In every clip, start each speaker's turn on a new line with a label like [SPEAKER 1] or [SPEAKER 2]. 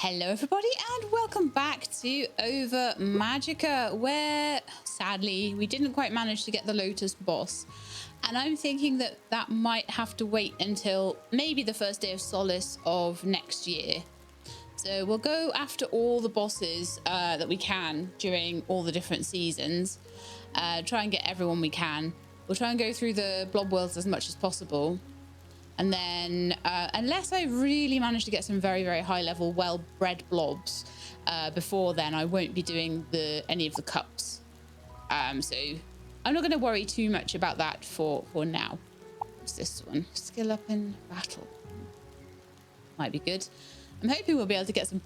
[SPEAKER 1] Hello everybody and welcome back to Ova Magica, where sadly we didn't quite manage to get the Lotus boss, and I'm thinking that that might have to wait until maybe the first day of Solace of next year. So we'll go after all the bosses that we can during all the different seasons, try and get everyone we can. We'll try and go through the blob worlds as much as possible. And then, unless I really manage to get some very, very high level, well-bred blobs before then, I won't be doing any of the cups. So I'm not going to worry too much about that for now. What's this one? Skill up in battle. Might be good. I'm hoping we'll be able to get some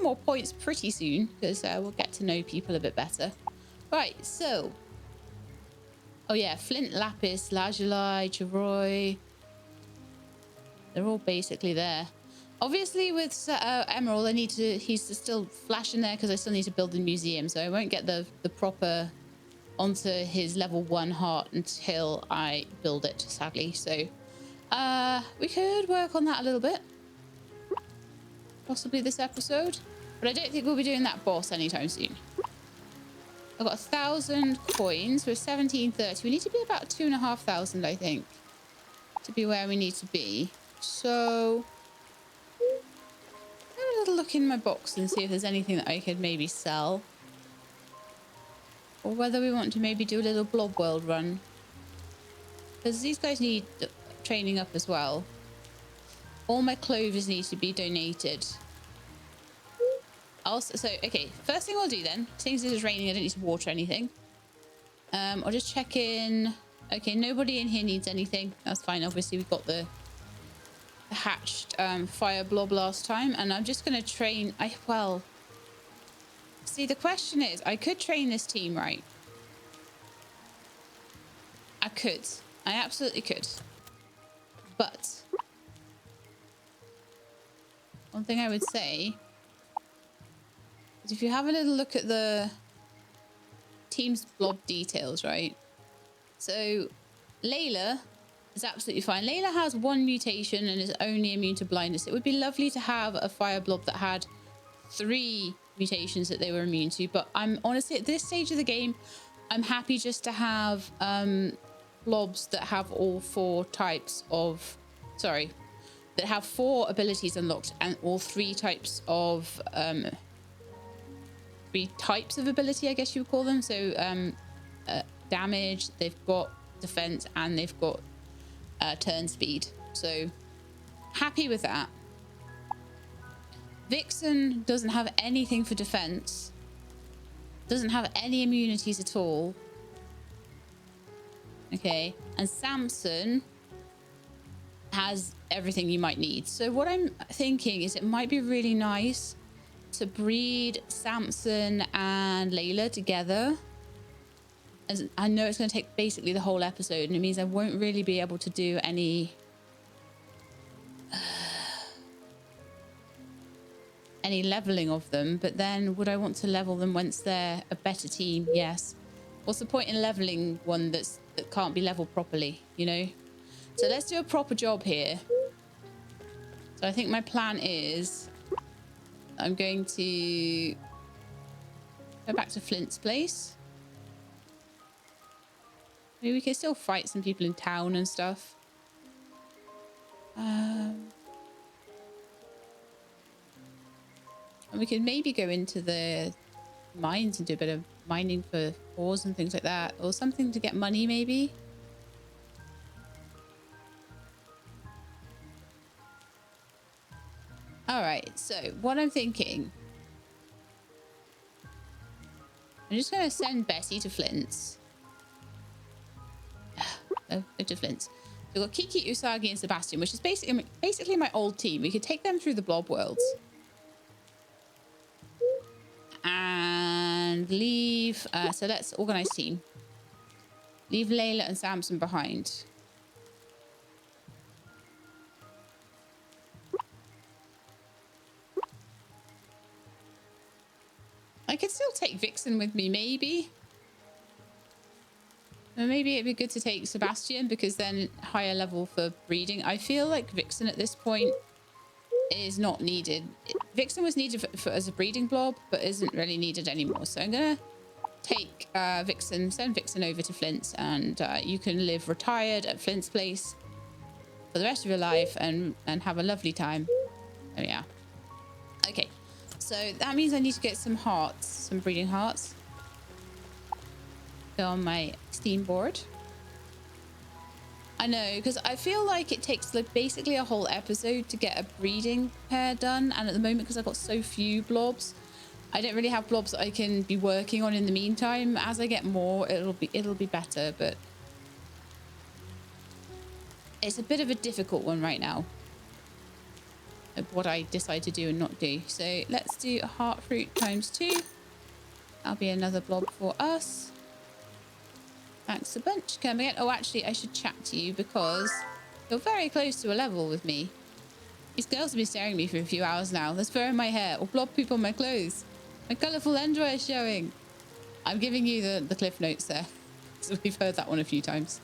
[SPEAKER 1] more points pretty soon, because we'll get to know people a bit better. Right, so. Oh yeah, Flint, Lapis, Lazuli, Choroy. They're all basically there. Obviously, with Emerald, he's still flashing there because I still need to build the museum, so I won't get the proper onto his level 1 heart until I build it, sadly. So we could work on that a little bit, possibly this episode, but I don't think we'll be doing that boss anytime soon. I've got 1,000 coins. We're 1730. We need to be about 2,500, I think, to be where we need to be. So have a little look in my box and see if there's anything that I could maybe sell, or whether we want to maybe do a little blob world run, because these guys need training up as well. All my clovers need to be donated. Also, okay, first thing we'll do then, since it is raining, I don't need to water anything. I'll just check in. Okay, nobody in here needs anything. That's fine. Obviously we've got the hatched fire blob last time, and I'm just going to train. See, the question is, I could train this team, right? I absolutely could, but one thing I would say is, if you have a little look at the team's blob details, right? So Layla is absolutely fine. Layla has 1 mutation and is only immune to blindness. It would be lovely to have a fire blob that had 3 mutations that they were immune to, but I'm honestly, at this stage of the game, I'm happy just to have blobs that have all 4 types of, that have 4 abilities unlocked and all 3 types of 3 types of ability, I guess you would call them. So damage, they've got defense, and they've got turn speed. So happy with that. Vixen doesn't have anything for defense, doesn't have any immunities at all. Okay, and Samson has everything you might need. So what I'm thinking is, it might be really nice to breed Samson and Layla together. As I know it's going to take basically the whole episode, and it means I won't really be able to do any leveling of them. But then, would I want to level them once they're a better team? Yes. What's the point in leveling one that can't be leveled properly, you know? So let's do a proper job here. So I think my plan is, I'm going to go back to Flint's place. Maybe we can still fight some people in town and stuff. And we could maybe go into the mines and do a bit of mining for ores and things like that, or something to get money, maybe. All right, so what I'm thinking, I'm just going to send Betty to Flint's. To Flint's. So we've got Kiki, Usagi, and Sebastian, which is basically my old team. We could take them through the blob worlds and leave. So let's organize team. Leave Layla and Samson behind. I could still take Vixen with me, maybe. Or maybe it'd be good to take Sebastian, because then higher level for breeding. I feel like Vixen at this point is not needed. Vixen was needed as a breeding blob, but isn't really needed anymore. So I'm gonna take send Vixen over to Flint's, and you can live retired at Flint's place for the rest of your life and have a lovely time. Oh yeah. Okay, so that means I need to get some hearts, some breeding hearts. Go on my Steam board. I know, because I feel like it takes like basically a whole episode to get a breeding pair done, and at the moment, because I've got so few blobs, I don't really have blobs that I can be working on in the meantime. As I get more, it'll be better, but it's a bit of a difficult one right now of what I decide to do and not do. So let's do a heart fruit ×2. That'll be another blob for us. Thanks a bunch. Come again. Oh, actually, I should chat to you because you're very close to a level with me. These girls have been staring at me for a few hours now. There's fur in my hair or blob poop on my clothes. My colourful underwear is showing. I'm giving you the cliff notes there. So we've heard that one a few times.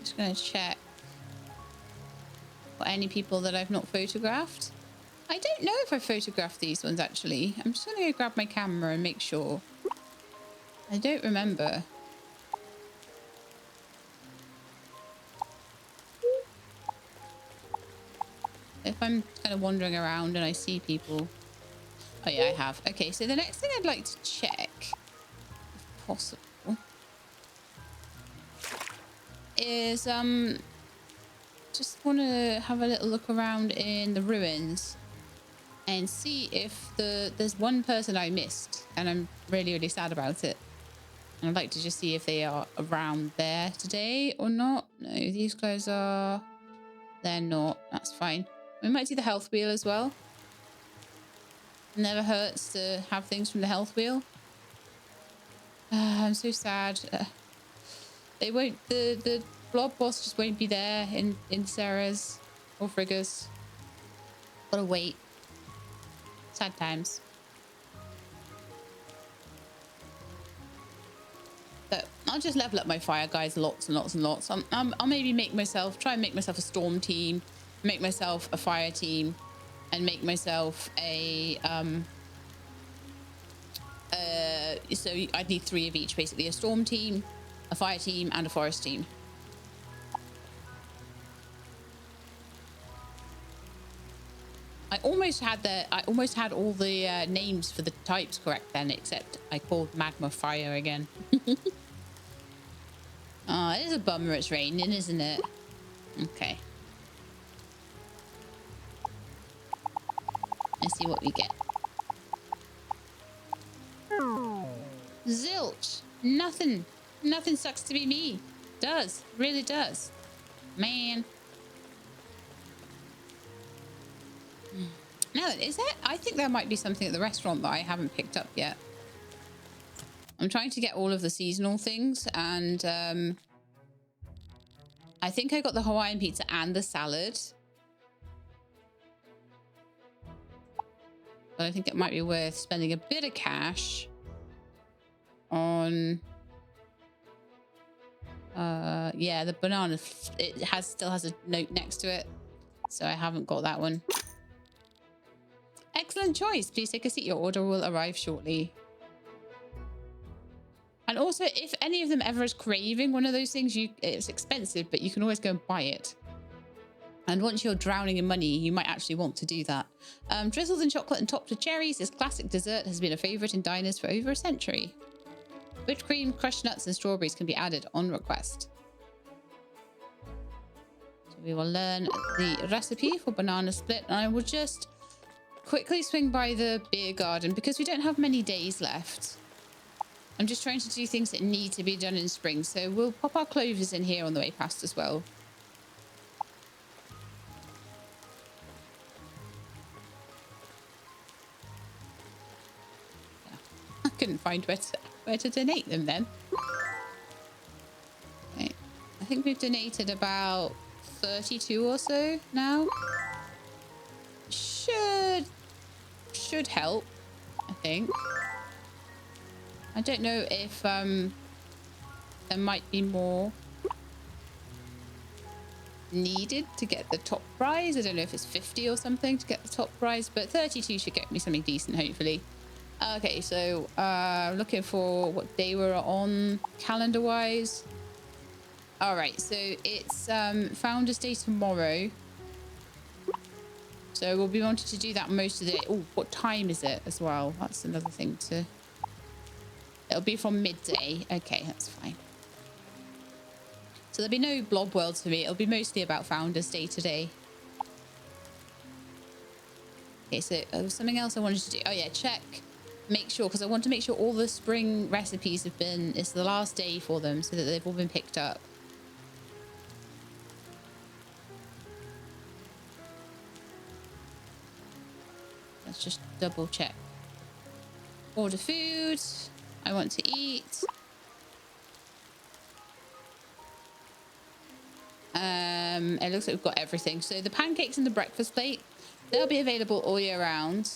[SPEAKER 1] Just going to check for any people that I've not photographed. I don't know if I photographed these ones, actually. I'm just going to go grab my camera and make sure. I don't remember. If I'm kind of wandering around and I see people. Oh, yeah, I have. Okay, so the next thing I'd like to check, if possible, is just want to have a little look around in the ruins and see if there's one person I missed, and I'm really, really sad about it. And I'd like to just see if they are around there today or not. No, these guys are... They're not. That's fine. We might see the health wheel as well. Never hurts to have things from the health wheel. I'm so sad. They won't... The blob boss just won't be there in Sarah's or Frigga's. Gotta wait. Sad times. But I'll just level up my fire guys lots and lots and lots. I'll maybe try and make myself a storm team, make myself a fire team, and make myself a so I'd need 3 of each, basically: a storm team, a fire team, and a forest team. I almost had all the names for the types correct then, except I called magma fire again. Oh, it is a bummer it's raining, isn't it? Okay. Let's see what we get. Zilch. Nothing. Nothing sucks to be me. Does. Really does. Man. Now, is that? I think there might be something at the restaurant that I haven't picked up yet. I'm trying to get all of the seasonal things, and I think I got the Hawaiian pizza and the salad. But I think it might be worth spending a bit of cash on yeah, the banana. It still has a note next to it, so I haven't got that one. Excellent choice. Please take a seat. Your order will arrive shortly. And also, if any of them ever is craving one of those things, it's expensive, but you can always go and buy it. And once you're drowning in money, you might actually want to do that. Drizzled in chocolate and topped with cherries, this classic dessert has been a favorite in diners for over a century. Whipped cream, crushed nuts, and strawberries can be added on request. So we will learn the recipe for banana split, and I will just quickly swing by the beer garden because we don't have many days left. I'm just trying to do things that need to be done in spring, so we'll pop our clovers in here on the way past as well. Yeah. I couldn't find where to donate them then. Okay. I think we've donated about 32 or so now. Should help, I think. I don't know if there might be more. needed to get the top prize. I don't know if it's 50 or something to get the top prize, but 32 should get me something decent, hopefully. Okay, so looking for what day we're on calendar-wise. All right, so it's Founders Day tomorrow. So we'll be wanting to do that most of the day. Oh, what time is it as well? That's another thing to... It'll be from midday. Okay, that's fine. So there'll be no blob worlds for me. It'll be mostly about Founders Day today. Okay, so something else I wanted to do. Oh yeah, check. Make sure, because I want to make sure all the spring recipes have been... It's the last day for them so that they've all been picked up. Let's just double check. Order food. I want to eat. It looks like we've got everything. So the pancakes and the breakfast plate, they'll be available all year round.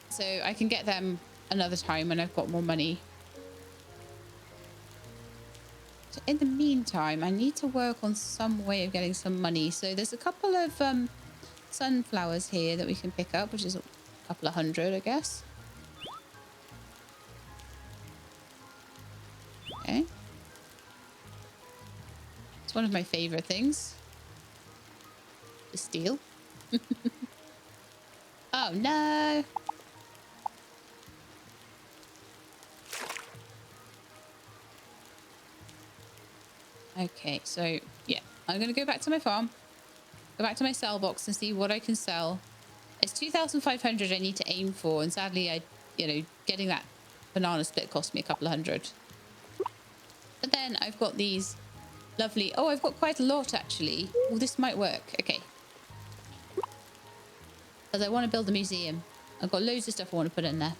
[SPEAKER 1] So I can get them another time when I've got more money. So in the meantime, I need to work on some way of getting some money. So there's a couple of sunflowers here that we can pick up, which is a couple of hundred, I guess. Okay. It's one of my favorite things to steal. Oh no. Okay, so yeah, I'm gonna go back to my farm, go back to my sell box and see what I can sell. It's 2,500 I need to aim for, and sadly getting that banana split cost me a couple of hundred. But then I've got these lovely... Oh, I've got quite a lot, actually. Well, this might work. Okay. Because I want to build a museum. I've got loads of stuff I want to put in there.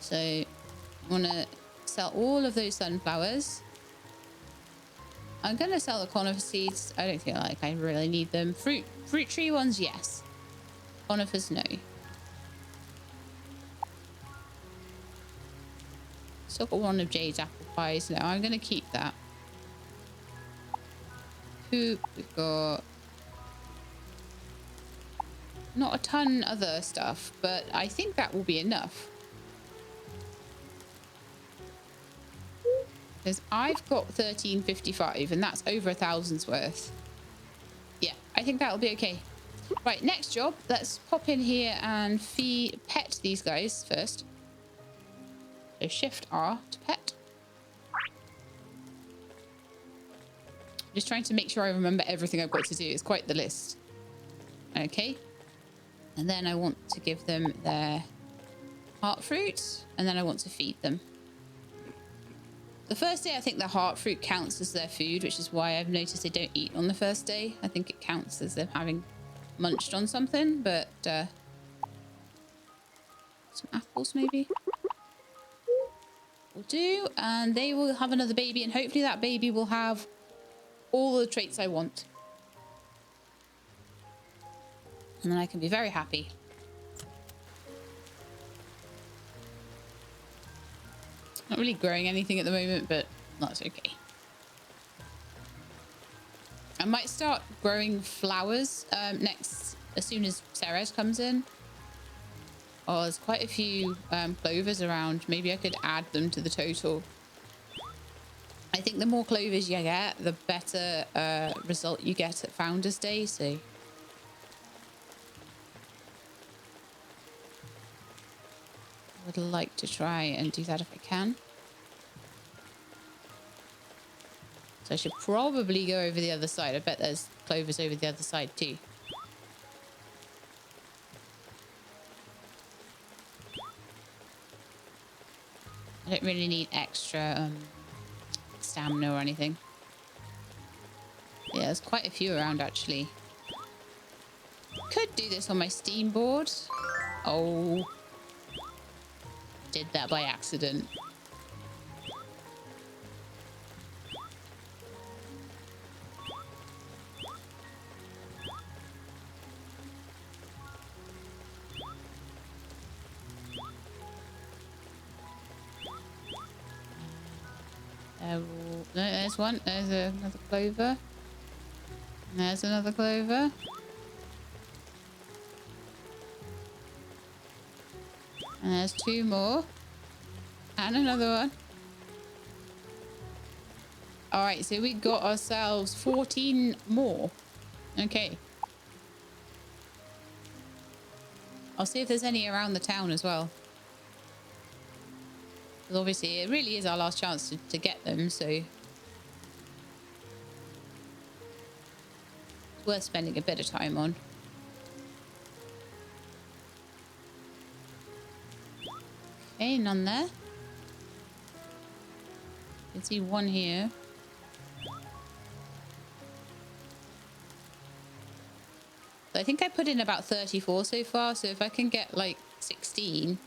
[SPEAKER 1] So I want to sell all of those sunflowers. I'm going to sell the conifer seeds. I don't feel like I really need them. Fruit tree ones, yes. Conifers, no. Still got one of Jade's apple pies. No, I'm going to keep that. Poop. We've got not a ton other stuff, but I think that will be enough. Because I've got 1355 and that's over 1,000's worth. Yeah, I think that'll be okay. Right, next job. Let's pop in here and pet these guys first. So Shift R to pet. Just trying to make sure I remember everything I've got to do. It's quite the list. Okay. And then I want to give them their heart fruit. And then I want to feed them. The first day, I think the heart fruit counts as their food, which is why I've noticed they don't eat on the first day. I think it counts as them having munched on something, but some apples maybe will do. And they will have another baby, and hopefully that baby will have all the traits I want. And then I can be very happy. Not really growing anything at the moment, but that's okay. I might start growing flowers next, as soon as Ceres comes in. Oh, there's quite a few clovers around. Maybe I could add them to the total. I think the more clovers you get, the better result you get at Founders Day. So I would like to try and do that if I can. So I should probably go over the other side. I bet there's clovers over the other side too. I don't really need extra stamina or anything. Yeah, there's quite a few around actually. Could do this on my Steam board. Oh. Did that by accident. There's one. There's another clover. There's another clover. And there's 2 more. And another one. Alright, so we got ourselves 14 more. Okay. I'll see if there's any around the town as well. Because obviously it really is our last chance to get them, so it's worth spending a bit of time on. Okay, none there. You can see 1 here. So I think I put in about 34 so far, so if I can get like 16,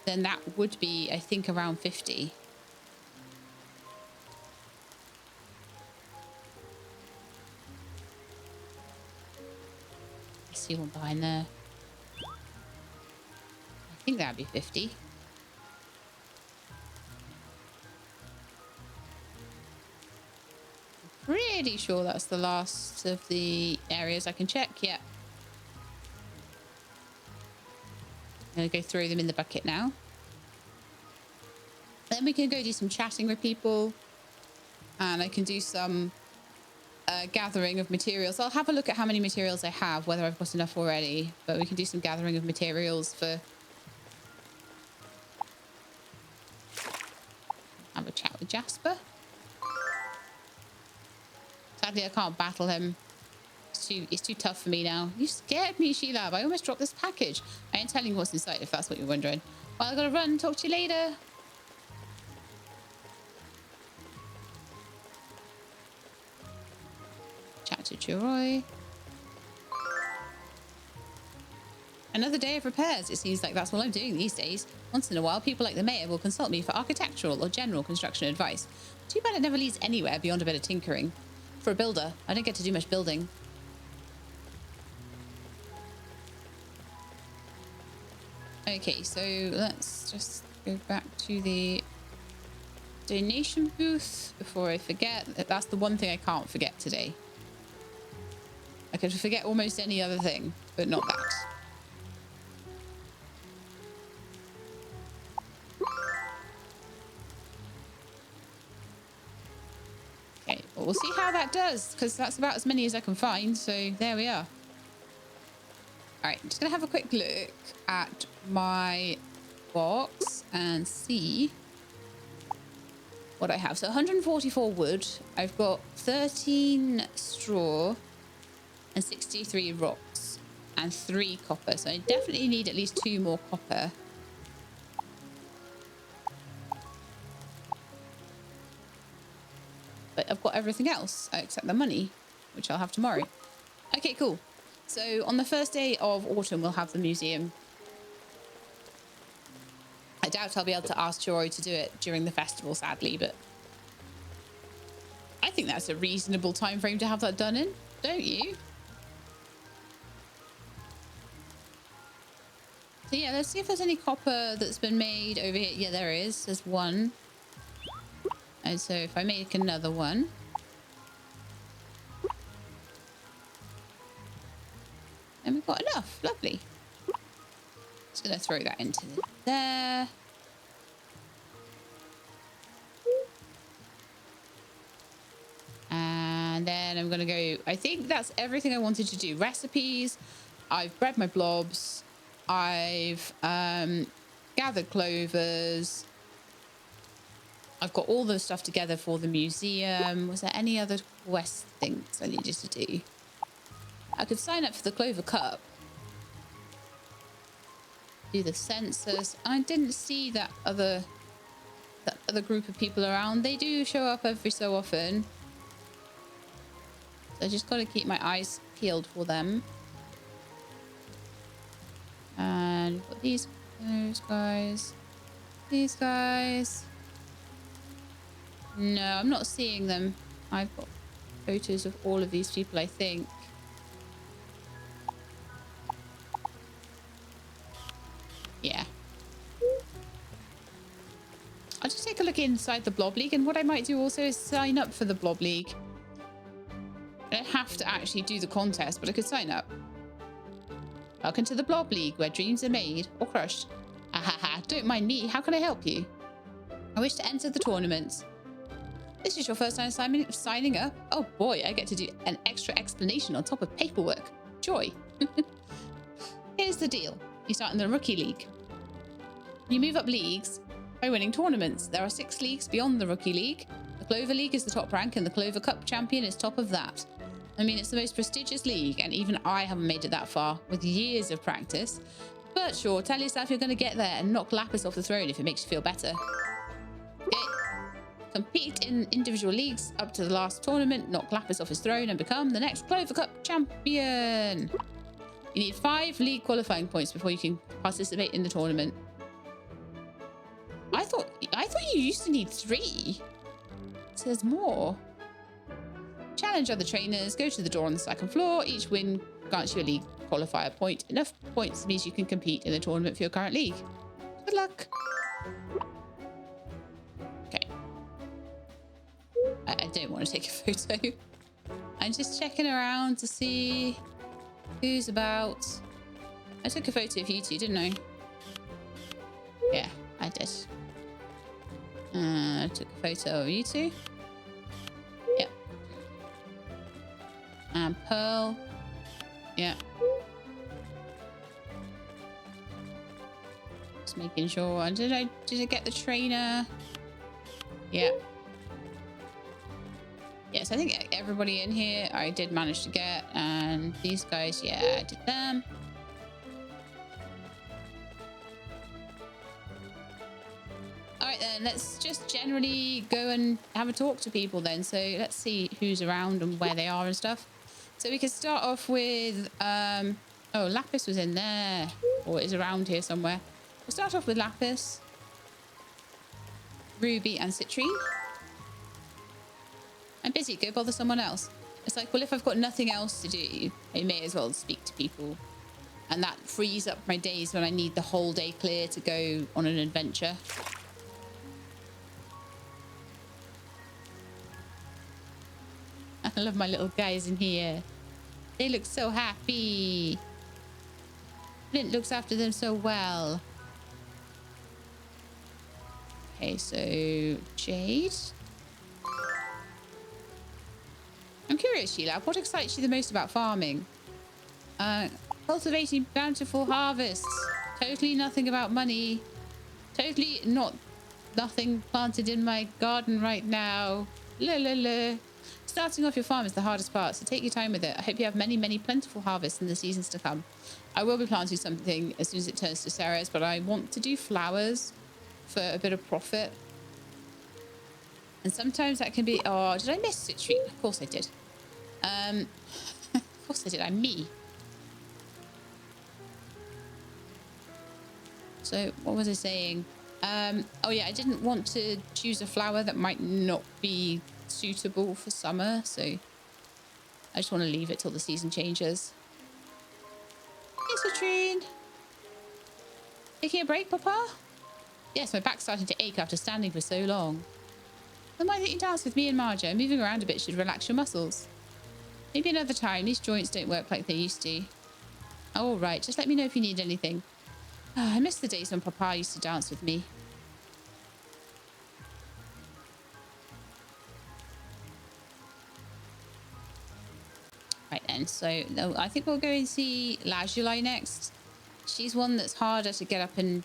[SPEAKER 1] then that would be, I think, around 50. I see one behind there. I think that'd be 50. Pretty sure that's the last of the areas I can check. Yeah. I'm going to go throw them in the bucket now. Then we can go do some chatting with people. And I can do some gathering of materials. I'll have a look at how many materials I have, whether I've got enough already. But we can do some gathering of materials for... Have a chat with Jasper. Sadly, I can't battle him. It's too tough for me now. You scared me, Sheila. I almost dropped this package. I ain't telling you what's inside, if that's what you're wondering. Well, I gotta run. Talk to you later. Chat to Chiroi. Another day of repairs. It seems like that's what I'm doing these days. Once in a while, people like the mayor will consult me for architectural or general construction advice. Too bad it never leads anywhere beyond a bit of tinkering. For a builder, I don't get to do much building. Okay, so let's just go back to the donation booth before I forget. That's the one thing I can't forget today. I could forget almost any other thing, but not that. Okay, well, we'll see how that does, because that's about as many as I can find, so there we are. Alright, I'm just going to have a quick look at my box and see what I have. So 144 wood, I've got 13 straw and 63 rocks and 3 copper. So I definitely need at least 2 more copper. But I've got everything else except the money, which I'll have tomorrow. Okay, cool. So on the first day of autumn, we'll have the museum. I doubt I'll be able to ask Chiroi to do it during the festival, sadly, but I think that's a reasonable time frame to have that done in, don't you? So yeah, let's see if there's any copper that's been made over here. Yeah, there is. There's 1. And so if I make another one, and we've got enough. Lovely. Just going to throw that into there. And then I'm going to go... I think that's everything I wanted to do. Recipes. I've bred my blobs. I've gathered clovers. I've got all the stuff together for the museum. Was there any other quest things I needed to do? I could sign up for the Clover Cup. Do the census. I didn't see that other group of people around. They do show up every so often. So I just got to keep my eyes peeled for them. And we've got those guys. These guys. No, I'm not seeing them. I've got photos of all of these people, I think. Yeah. I'll just take a look inside the Blob League, and what I might do also is sign up for the Blob League. I don't have to actually do the contest, but I could sign up. Welcome to the Blob League, where dreams are made or crushed. Ahaha, don't mind me. How can I help you? I wish to enter the tournament. This is your first time signing up? Oh boy, I get to do an extra explanation on top of paperwork. Joy. Here's the deal. You start in the Rookie League. You move up leagues by winning tournaments. There are 6 leagues beyond the Rookie League. The Clover League is the top rank, and the Clover Cup champion is top of that. I mean, it's the most prestigious league, and even I haven't made it that far with years of practice. But sure, tell yourself you're going to get there and knock Lapis off the throne if it makes you feel better. Okay. Compete in individual leagues up to the last tournament, knock Lapis off his throne, and become the next Clover Cup champion. You need 5 league qualifying points before you can participate in the tournament. I thought you used to need 3. So there's more. Challenge other trainers. Go to the door on the 2nd floor. Each win grants you a league qualifier point. Enough points means you can compete in the tournament for your current league. Good luck. Okay. I don't want to take a photo. I'm just checking around to see who's about. I took a photo of you two, didn't I? Yeah, I did. I took a photo of you two. Yep. And Pearl. Yeah. Just making sure. Did I get the trainer? Yeah. Yes, I think everybody in here I did manage to get, and these guys, yeah, I did them. All right then, let's just generally go and have a talk to people then. So let's see who's around and where they are and stuff. So we could start off with, oh, Lapis was in there, or is around here somewhere. We'll start off with Lapis, Ruby, and Citrine. I'm busy, go bother someone else. It's like, well, if I've got nothing else to do, I may as well speak to people. And that frees up my days when I need the whole day clear to go on an adventure. I love my little guys in here. They look so happy. Flint looks after them so well. Okay, so Jade. I'm curious, Sheila, what excites you the most about farming? Cultivating bountiful harvests. Totally nothing about money. Totally nothing planted in my garden right now. La la la. Starting off your farm is the hardest part, so take your time with it. I hope you have many, many plentiful harvests in the seasons to come. I will be planting something as soon as it turns to Ceres, but I want to do flowers for a bit of profit. And sometimes that can be... Oh, did I miss Citrine? Of course I did. Of course I did. I'm me. So what was I saying? Oh yeah, I didn't want to choose a flower that might not be suitable for summer, so I just want to leave it till the season changes. Hey, Citrine. Taking a break, Papa? Yes, my back's starting to ache after standing for so long. Then why don't you dance with me and Marja? Moving around a bit should relax your muscles. Maybe another time. These joints don't work like they used to. Oh, all right. Just let me know if you need anything. I miss the days when Papa used to dance with me. Right then, so no, I think we'll go and see Lazuli next. She's one that's harder to get up in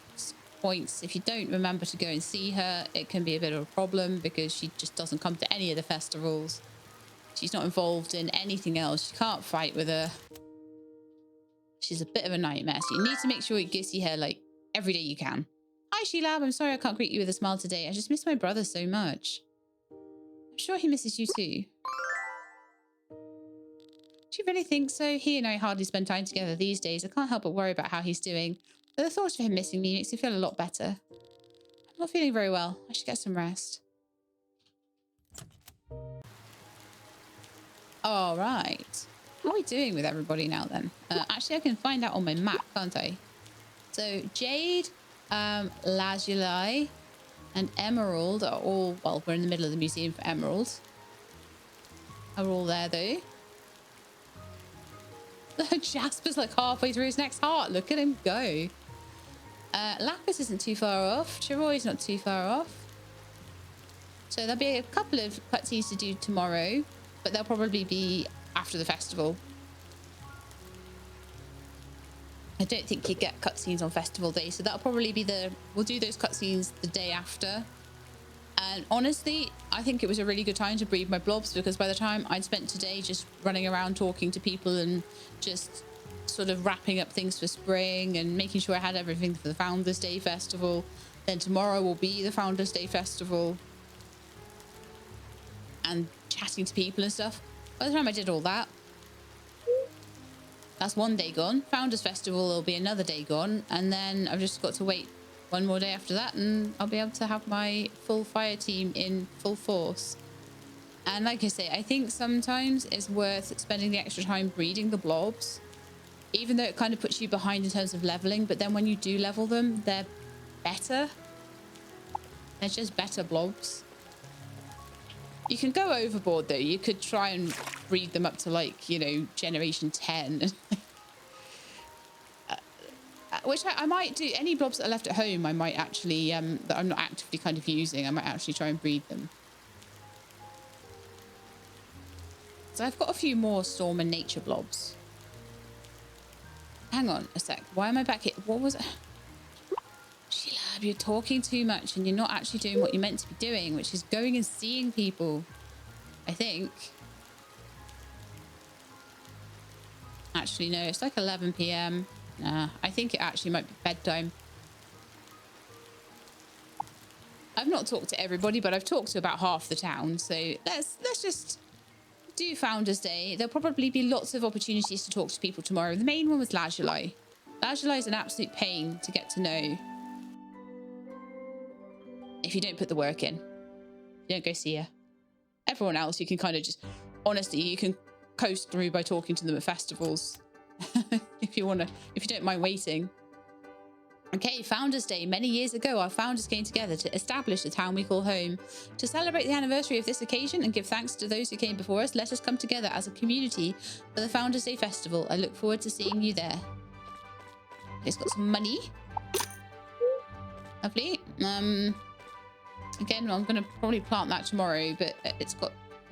[SPEAKER 1] points. If you don't remember to go and see her, it can be a bit of a problem because she just doesn't come to any of the festivals. She's not involved in anything else. You can't fight with her. She's a bit of a nightmare. So you need to make sure you see her like every day you can. Hi, Sheila. I'm sorry I can't greet you with a smile today. I just miss my brother so much. I'm sure he misses you too. Do you really think so? He and I hardly spend time together these days. I can't help but worry about how he's doing. But the thought of him missing me makes me feel a lot better. I'm not feeling very well. I should get some rest. All right. How are we doing with everybody now then? Actually, I can find out on my map, can't I? So Jade, Lazuli, and Emerald are all, well, we're in the middle of the museum for Emerald. Are all there though. Jasper's like halfway through his next heart. Look at him go. Lapis isn't too far off. Chiroy's not too far off. So there'll be a couple of cutscenes to do tomorrow, but they'll probably be after the festival. I don't think you get cutscenes on festival day, so that'll probably be we'll do those cutscenes the day after. And honestly, I think it was a really good time to breed my blobs, because by the time I'd spent today just running around talking to people and just sort of wrapping up things for spring and making sure I had everything for the Founders Day Festival, then tomorrow will be the Founders Day Festival, and chatting to people and stuff. By the time I did all that, that's one day gone. Founders Festival will be another day gone, and then I've just got to wait one more day after that, and I'll be able to have my full fire team in full force. And like I say, I think sometimes it's worth spending the extra time breeding the blobs, even though it kind of puts you behind in terms of leveling. But then when you do level them, they're better. They're just better blobs. You can go overboard though. You could try and breed them up to, like, you know, generation 10. Which I might do. Any blobs that are left at home, I might actually, that I'm not actively kind of using, I might actually try and breed them. So I've got a few more storm and nature blobs. Hang on a sec. Why am I back here? What was it? Sheila, you're talking too much and you're not actually doing what you're meant to be doing, which is going and seeing people, I think. Actually, no, it's like 11 p.m. Nah, I think it actually might be bedtime. I've not talked to everybody, but I've talked to about half the town. So let's just do Founders Day. There'll probably be lots of opportunities to talk to people tomorrow. The main one was Lazuli. Lazuli is an absolute pain to get to know if you don't put the work in. You don't go see her. Everyone else, you can kind of just, honestly, you can coast through by talking to them at festivals. if you don't mind waiting. Okay, Founders Day. Many years ago, our founders came together to establish the town we call home. To celebrate the anniversary of this occasion and give thanks to those who came before us, let us come together as a community for the Founders Day Festival. I look forward to seeing you there. It's got some money. Lovely. Again, I'm going to probably plant that tomorrow, but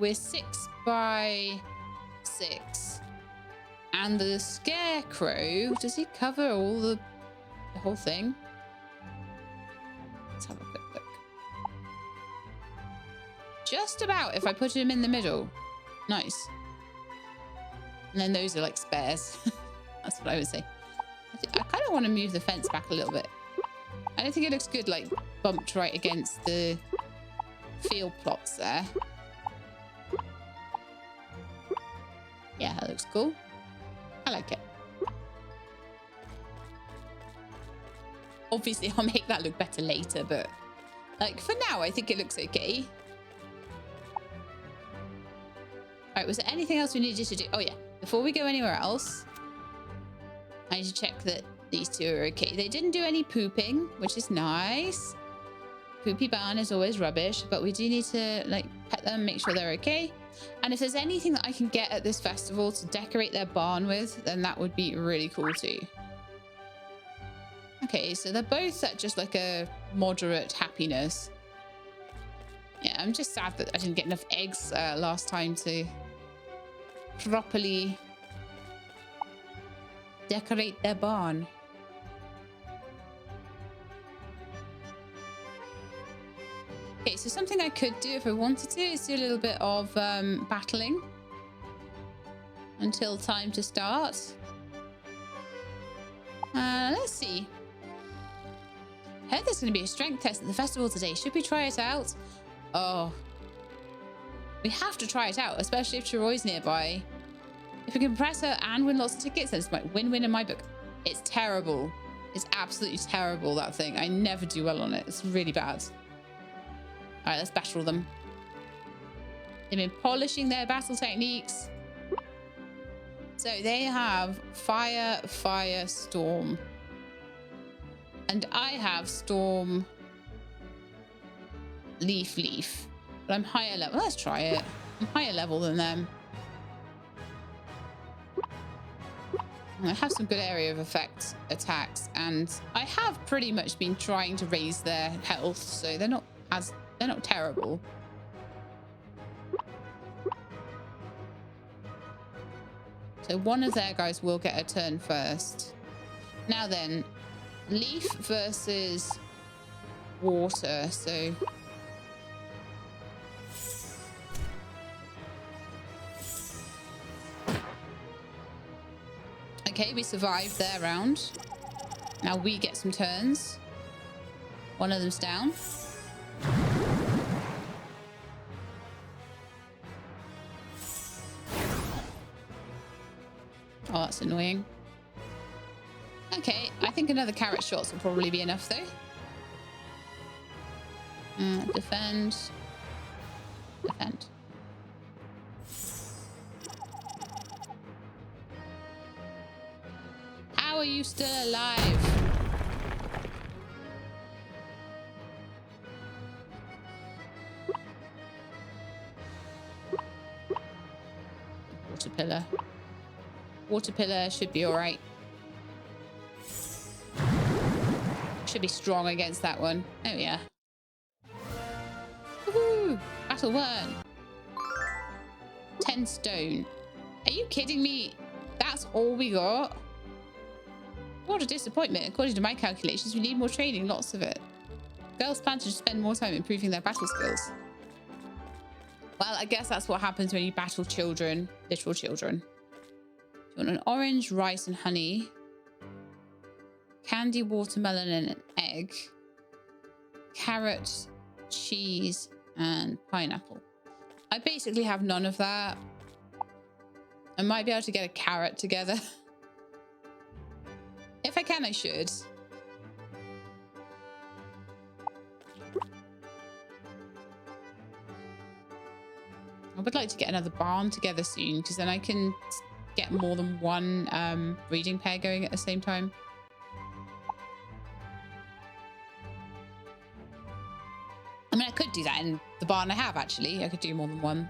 [SPEAKER 1] we're 6 by 6. And the scarecrow, does he cover all the whole thing? Let's have a quick look. Just about, if I put him in the middle. Nice. And then those are like spares. That's what I would say. I kind of want to move the fence back a little bit. I don't think it looks good, like, bumped right against the field plots there. Yeah, that looks cool. I like it. Obviously, I'll make that look better later, but, like, for now, I think it looks okay. All right, was there anything else we needed to do? Oh, yeah. Before we go anywhere else, I need to check that these two are okay. They didn't do any pooping, which is nice. Poopy barn is always rubbish, but we do need to, like, pet them, make sure they're okay. And if there's anything that I can get at this festival to decorate their barn with, then that would be really cool too. Okay, so they're both at just like a moderate happiness. Yeah, I'm just sad that I didn't get enough eggs last time to properly decorate their barn. Okay, so something I could do if I wanted to is do a little bit of battling until time to start. Let's see. I heard there's going to be a strength test at the festival today. Should we try it out? Oh, we have to try it out, especially if Chiroy's nearby. If we can press her and win lots of tickets, then it's like win-win in my book. It's terrible. It's absolutely terrible, that thing. I never do well on it. It's really bad. All right, let's battle them. They've been polishing their battle techniques. So they have fire, fire, storm. And I have storm, leaf, leaf. But I'm higher level. Let's try it. I'm higher level than them. I have some good area of effect attacks, and I have pretty much been trying to raise their health, so they're not terrible. So one of their guys will get a turn first. Now then, leaf versus water, so okay, we survived their round. Now we get some turns. One of them's down. Oh, that's annoying. Okay, I think another carrot shots will probably be enough though. Defend. Defend. How are you still alive? Water pillar. Water pillar should be all right. Should be strong against that one. Oh yeah. Woohoo! Battle won. 10 stone. Are you kidding me? That's all we got? What a disappointment. According to my calculations, we need more training, lots of it. Girls plan to spend more time improving their battle skills. Well, I guess that's what happens when you battle children, literal children. You want an orange, rice, and honey. Candy, watermelon, and an egg. Carrot, cheese, and pineapple. I basically have none of that. I might be able to get a carrot together. If I can, I should. I would like to get another barn together soon, because then I can get more than one breeding pair going at the same time. I mean, I could do that in the barn I have, actually. I could do more than one.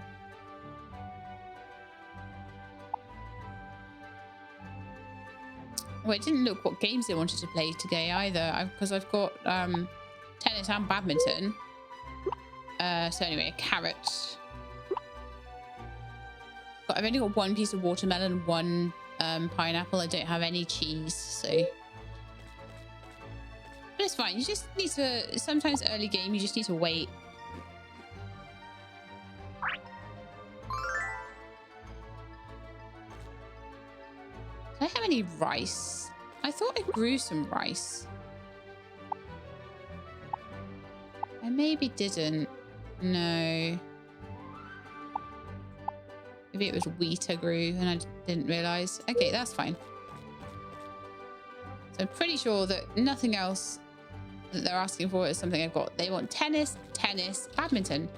[SPEAKER 1] Oh, it didn't look what games they wanted to play today either, because I've got tennis and badminton. So anyway, a carrot. I've only got one piece of watermelon and one pineapple. I don't have any cheese, so... But it's fine. You just need to... Sometimes early game, you just need to wait. Do I have any rice? I thought I grew some rice. I maybe didn't. No. Maybe it was wheat I grew and I didn't realise. Okay, that's fine. So I'm pretty sure that nothing else that they're asking for is something I've got. They want tennis, badminton.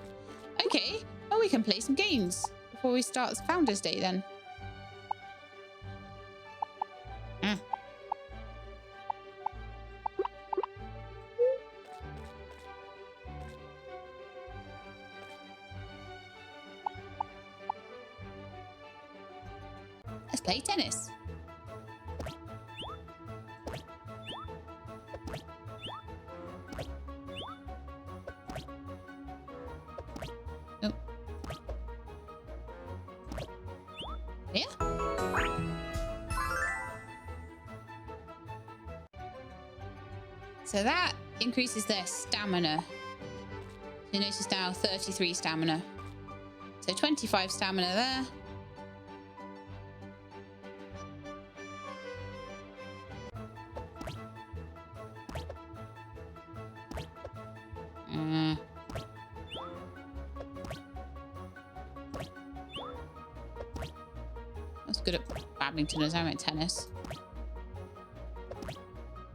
[SPEAKER 1] Okay, well, we can play some games before we start Founders Day then. Let's play tennis. Nope. Yeah. So that increases their stamina. So you notice now 33 stamina. So 25 stamina there. Good at badminton as I am at tennis.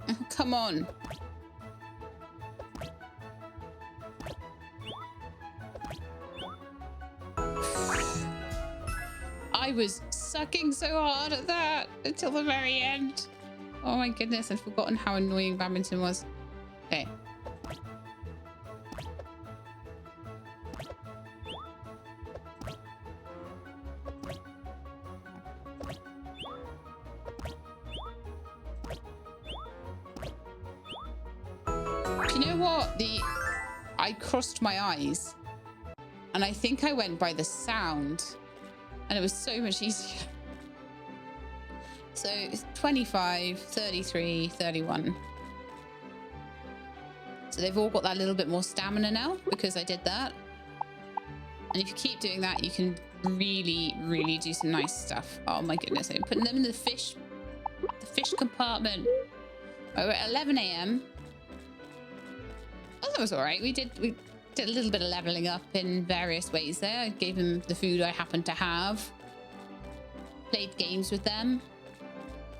[SPEAKER 1] Oh, come on. I was sucking so hard at that until the very end. Oh my goodness, I'd forgotten how annoying badminton was. Okay. what? I crossed my eyes. And I think I went by the sound. And it was so much easier. So 25, 33, 31. So they've all got that little bit more stamina now because I did that. And if you keep doing that, you can really, really do some nice stuff. Oh my goodness. I'm putting them in the fish compartment. Oh, we're at 11 a.m. Oh, that was all right. We did a little bit of leveling up in various ways there. I gave them the food I happened to have. Played games with them.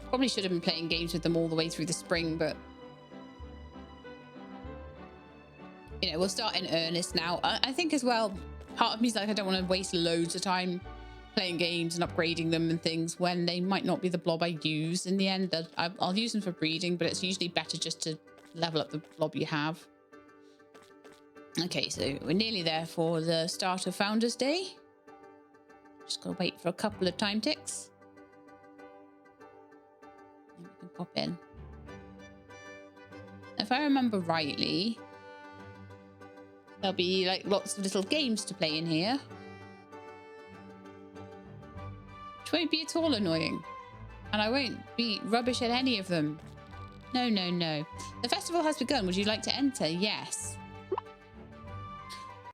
[SPEAKER 1] Probably should have been playing games with them all the way through the spring, but you know, we'll start in earnest now. I think as well, part of me is like, I don't want to waste loads of time playing games and upgrading them and things when they might not be the blob I use in the end. I'll use them for breeding, but it's usually better just to level up the blob you have. Okay, so we're nearly there for the start of Founders Day. Just gotta wait for a couple of time ticks. And we can pop in. If I remember rightly, there'll be like lots of little games to play in here, which won't be at all annoying. And I won't be rubbish at any of them. No, no, no. The festival has begun. Would you like to enter? Yes.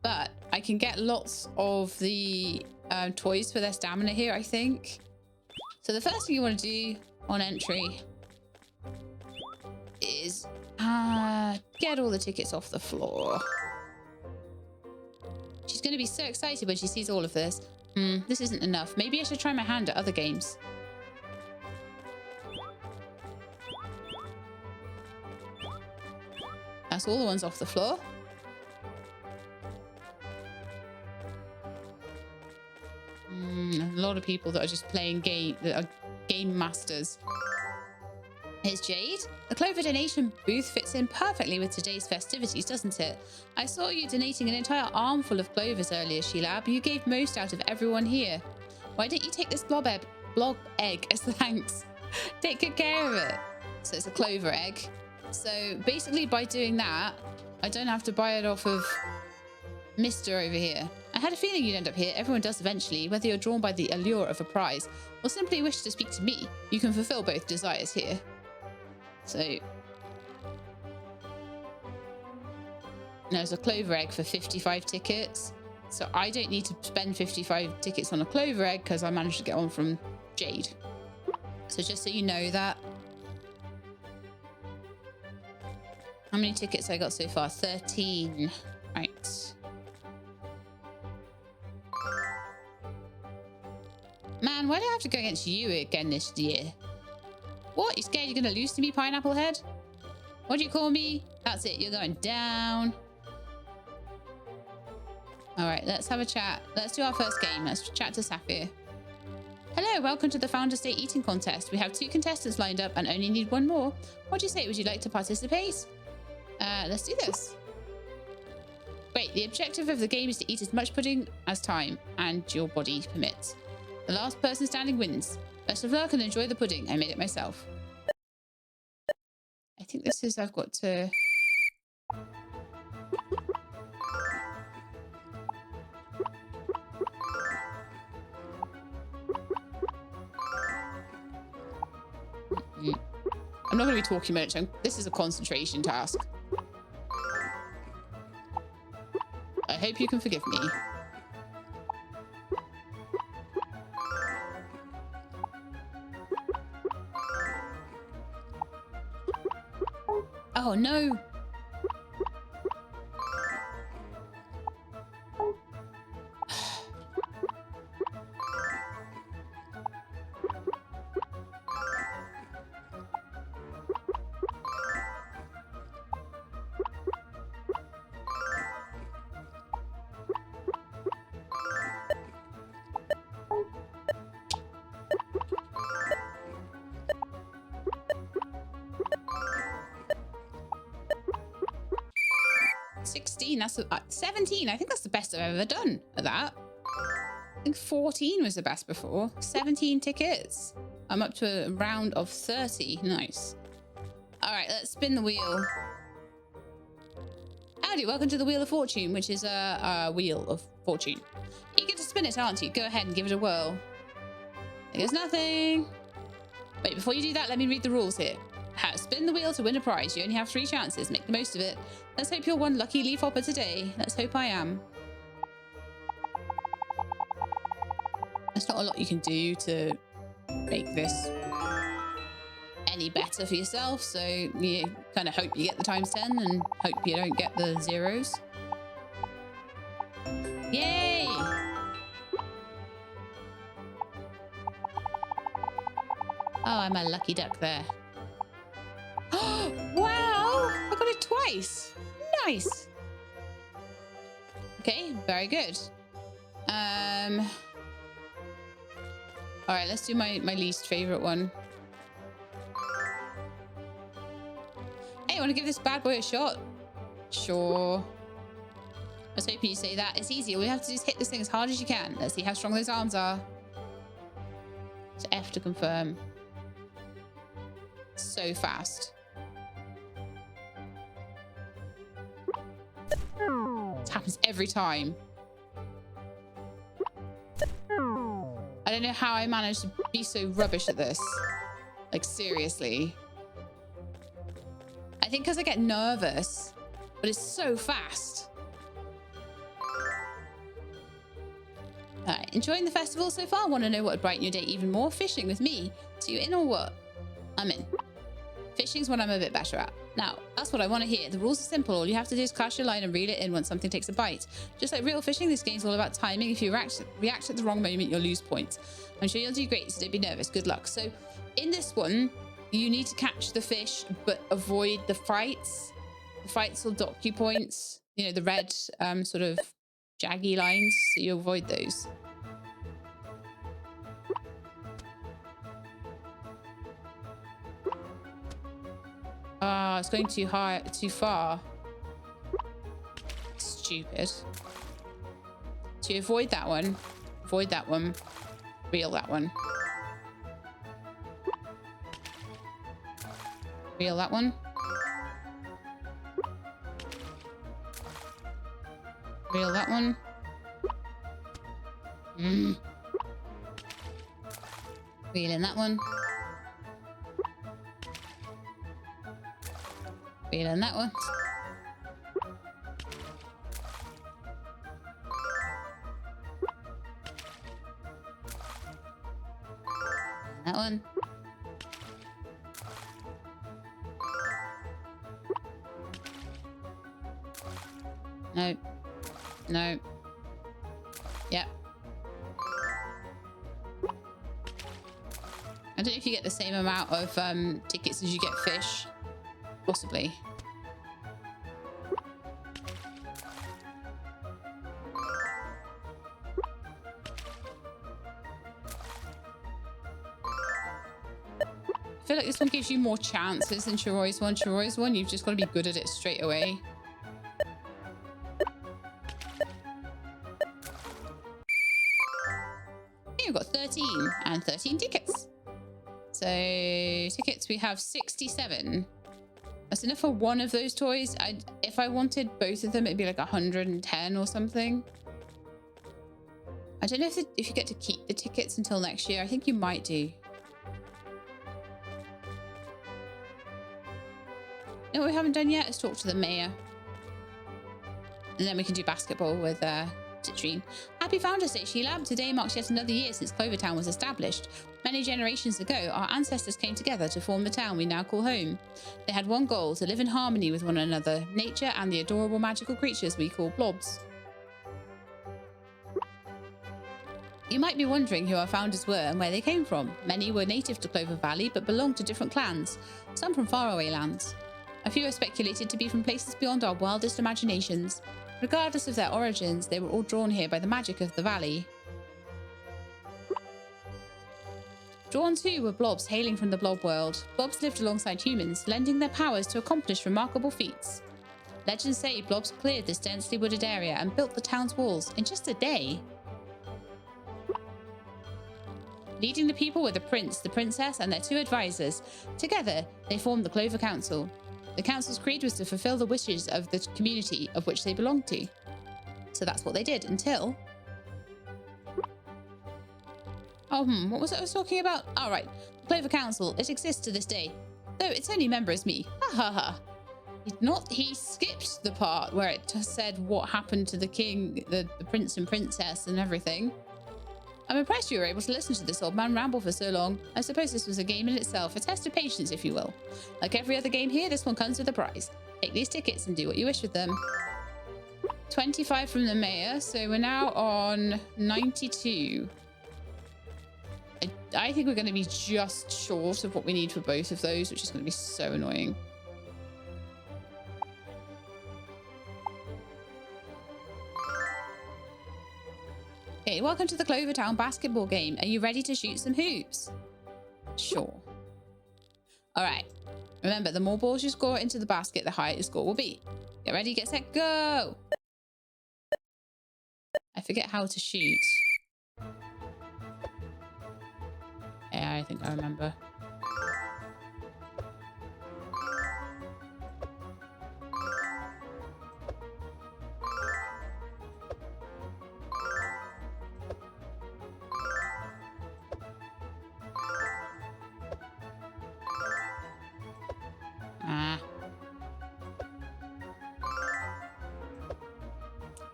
[SPEAKER 1] But I can get lots of the toys for their stamina here, I think. So the first thing you want to do on entry is get all the tickets off the floor. She's going to be so excited when she sees all of this. This isn't enough. Maybe I should try my hand at other games. That's all the ones off the floor. A lot of people that are just playing that are game masters. Here's Jade. The Clover donation booth fits in perfectly with today's festivities, doesn't it? I saw you donating an entire armful of clovers earlier, Sheila, but you gave most out of everyone here. Why don't you take this blob egg as thanks? Take good care of it. So it's a clover egg. So basically by doing that, I don't have to buy it off of Mr. over here. I had a feeling you'd end up here. Everyone does eventually, whether you're drawn by the allure of a prize or simply wish to speak to me. You can fulfill both desires here. So there's a clover egg for 55 tickets. So I don't need to spend 55 tickets on a clover egg because I managed to get one from Jade. So just so you know that. How many tickets I got so far? 13. Right. Man, why do I have to go against you again this year? What? You scared you're going to lose to me, Pineapple Head? What do you call me? That's it. You're going down. All right, let's have a chat. Let's do our first game. Let's chat to Sapphire. Hello, welcome to the Founders Day Eating Contest. We have 2 contestants lined up and only need 1 more. What do you say? Would you like to participate? Let's do this. Wait, the objective of the game is to eat as much pudding as time and your body permits. The last person standing wins. Best of luck and enjoy the pudding. I made it myself. I think this is, I've got to... I'm not going to be talking much. This is a concentration task. I hope you can forgive me. Oh no! That's 17. I think that's the best I've ever done at that. I think 14 was the best before. 17 tickets. I'm up to a round of 30. Nice. All right, let's spin the wheel. Howdy, welcome to the Wheel of Fortune, which is a wheel of fortune. Eager to spin it, aren't you? Go ahead and give it a whirl. There's nothing. Wait, before you do that, let me read the rules here. How spin the wheel to win a prize. You only have 3 chances. Make the most of it. Let's hope you're one lucky leaf hopper today. Let's hope I am. There's not a lot you can do to make this any better for yourself, so you kind of hope you get the times 10 and hope you don't get the zeros. Yay! Oh, I'm a lucky duck there. Wow! I got it twice. Nice. Okay, very good. All right, let's do my least favorite one. Hey, want to give this bad boy a shot? Sure. I was hoping you'd say that. It's easy. All you have to do is hit this thing as hard as you can. Let's see how strong those arms are. It's F to confirm. So fast. It happens every time. I don't know how I managed to be so rubbish at this. Like, seriously. I think because I get nervous, but it's so fast. All right, enjoying the festival so far? Want to know what would brighten your day even more? Fishing with me. So you in or what? I'm in. Fishing's what I'm a bit better at. Now, that's what I want to hear. The rules are simple. All you have to do is cast your line and reel it in when something takes a bite. Just like real fishing, this game's all about timing. If you react at the wrong moment, you'll lose points. I'm sure you'll do great, so don't be nervous. Good luck. So in this one, you need to catch the fish, but avoid the fights. The fights will dock you points. You know, the red sort of jaggy lines, so you avoid those. It's going too high, too far. Stupid. To avoid that one, reel that one. Reel that one. Reel that one. Reel in that one. Reel in that one. That one. No. No. Yep. I don't know if you get the same amount of tickets as you get fish. Possibly. I feel like this one gives you more chances than Chiroy's one. Chiroy's one, you've just got to be good at it straight away. You've got 13 and 13 tickets. So tickets, we have 67. That's enough for one of those toys. If I wanted both of them, it'd be like 110 or something. I don't know if you get to keep the tickets until next year. I think you might do. You know what we haven't done yet is talk to the mayor. And then we can do basketball with Citrine. Happy Founders Day, She-Lab. Today marks yet another year since Clover Town was established. Many generations ago, our ancestors came together to form the town we now call home. They had one goal: to live in harmony with one another, nature, and the adorable magical creatures we call blobs. You might be wondering who our founders were and where they came from. Many were native to Clover Valley, but belonged to different clans, some from faraway lands. A few are speculated to be from places beyond our wildest imaginations. Regardless of their origins, they were all drawn here by the magic of the valley. Drawn too were blobs hailing from the blob world. Blobs lived alongside humans, lending their powers to accomplish remarkable feats. Legends say blobs cleared this densely wooded area and built the town's walls in just a day. Leading the people were the prince, the princess, and their 2 advisors. Together, they formed the Clover Council. The council's creed was to fulfill the wishes of the community of which they belonged to. So that's what they did until... Oh, what was it I was talking about? Oh, right. The Clover Council. It exists to this day. Though its only member is me. Ha ha ha. He skipped the part where it said what happened to the king, the prince and princess and everything. I'm impressed you were able to listen to this old man ramble for so long. I suppose this was a game in itself, a test of patience, if you will. Like every other game here, this one comes with a prize. Take these tickets and do what you wish with them. 25 from the mayor, so we're now on 92. I think we're going to be just short of what we need for both of those, which is going to be so annoying. Okay, welcome to the Clover Town basketball game. Are you ready to shoot some hoops? Sure. All right. Remember, the more balls you score into the basket, the higher your score will be. Get ready, get set, go! I forget how to shoot. Yeah, I think I remember. Ah.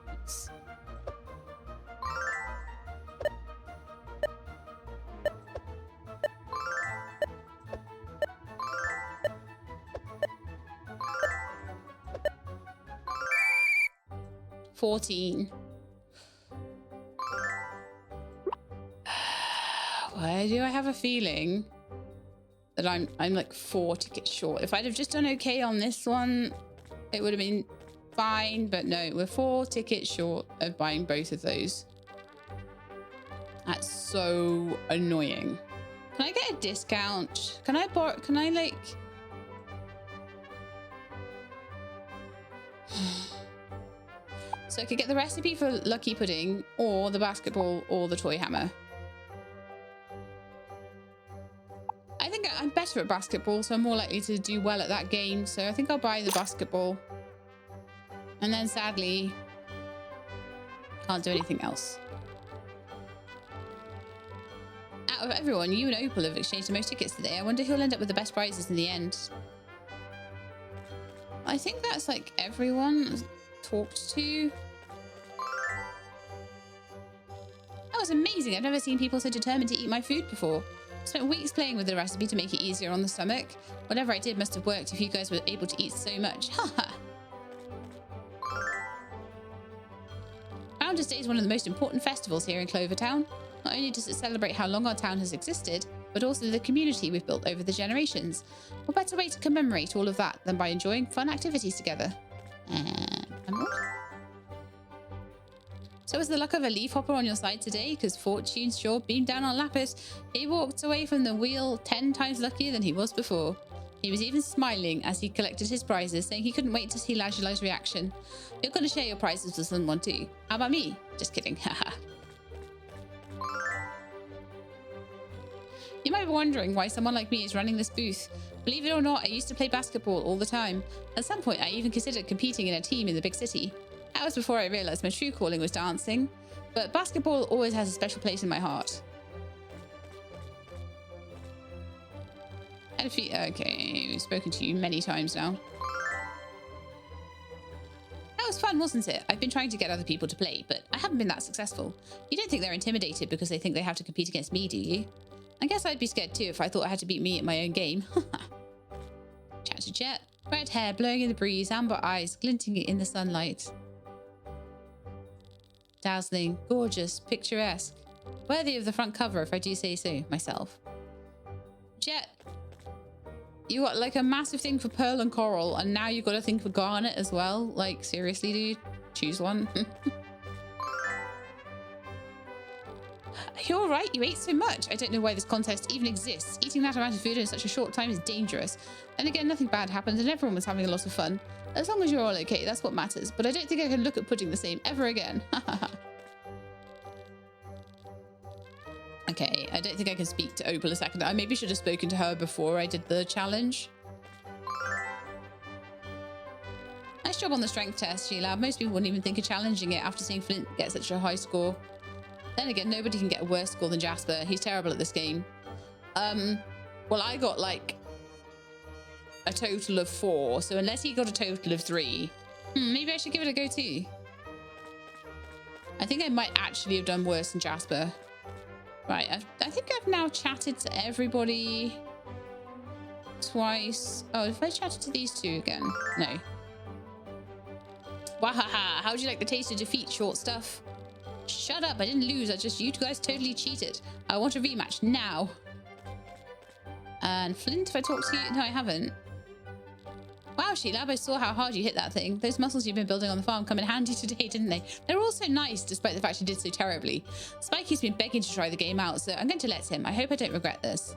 [SPEAKER 1] Thanks. $14. Why do I have a feeling that I'm like 4 tickets short? If I'd have just done okay on this one, it would have been fine. But no, we're 4 tickets short of buying both of those. That's so annoying. Can I get a discount? Can I borrow? Can I like... So I could get the recipe for Lucky Pudding or the basketball or the toy hammer. I think I'm better at basketball, so I'm more likely to do well at that game. So I think I'll buy the basketball. And then sadly, can't do anything else. Out of everyone, you and Opal have exchanged the most tickets today. I wonder who'll end up with the best prizes in the end. I think that's like everyone talked to. That was amazing. I've never seen people so determined to eat my food before. I spent weeks playing with the recipe to make it easier on the stomach. Whatever I did must have worked if you guys were able to eat so much. Haha. Founders Day is one of the most important festivals here in Clover Town. Not only does it celebrate how long our town has existed, but also the community we've built over the generations. What better way to commemorate all of that than by enjoying fun activities together? So was the luck of a leafhopper on your side today? Because fortune sure beamed down on Lapis. He walked away from the wheel 10 times luckier than he was before. He was even smiling as he collected his prizes, saying he couldn't wait to see Lajulai's reaction. You're going to share your prizes with someone too. How about me? Just kidding. Haha. You might be wondering why someone like me is running this booth. Believe it or not, I used to play basketball all the time. At some point, I even considered competing in a team in the big city. That was before I realized my true calling was dancing. But basketball always has a special place in my heart. Okay, we've spoken to you many times now. That was fun, wasn't it? I've been trying to get other people to play, but I haven't been that successful. You don't think they're intimidated because they think they have to compete against me, do you? I guess I'd be scared too if I thought I had to beat me at my own game. Chat to Jet. Red hair blowing in the breeze, amber eyes glinting in the sunlight. Dazzling, gorgeous, picturesque. Worthy of the front cover if I do say so myself. Jet, you got like a massive thing for pearl and coral, and now you've got a thing for garnet as well. Like, seriously, dude? Choose one. You're right, you ate so much. I don't know why this contest even exists. Eating that amount of food in such a short time is dangerous. And again, nothing bad happened and everyone was having a lot of fun. As long as you're all okay, that's what matters. But I don't think I can look at pudding the same ever again. Okay, I don't think I can speak to Opal a second. I maybe should have spoken to her before I did the challenge. Nice job on the strength test, Sheila. Most people wouldn't even think of challenging it after seeing Flint get such a high score. Then again, nobody can get a worse score than Jasper. He's terrible at this game. Well, I got like a total of 4. So unless he got a total of 3, maybe I should give it a go too. I think I might actually have done worse than Jasper. Right, I think I've now chatted to everybody twice. Oh, if I chatted to these 2 again? No. Wahaha, how would you like the taste of defeat, short stuff? Shut up, I didn't lose. You guys totally cheated. I want a rematch now. And Flint, if I talk to you? No, I haven't. Wow, Sheila, I saw how hard you hit that thing. Those muscles you've been building on the farm come in handy today, didn't they? They're all so nice, despite the fact you did so terribly. Spikey's been begging to try the game out, so I'm going to let him. I hope I don't regret this.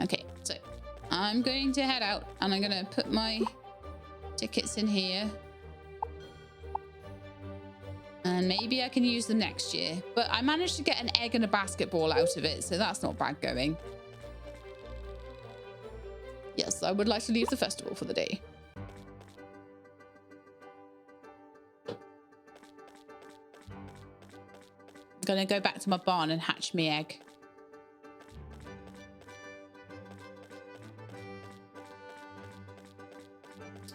[SPEAKER 1] Okay, so I'm going to head out, and I'm going to put my tickets in here. And maybe I can use them next year. But I managed to get an egg and a basketball out of it, so that's not bad going. Yes, I would like to leave the festival for the day. I'm gonna go back to my barn and hatch my egg.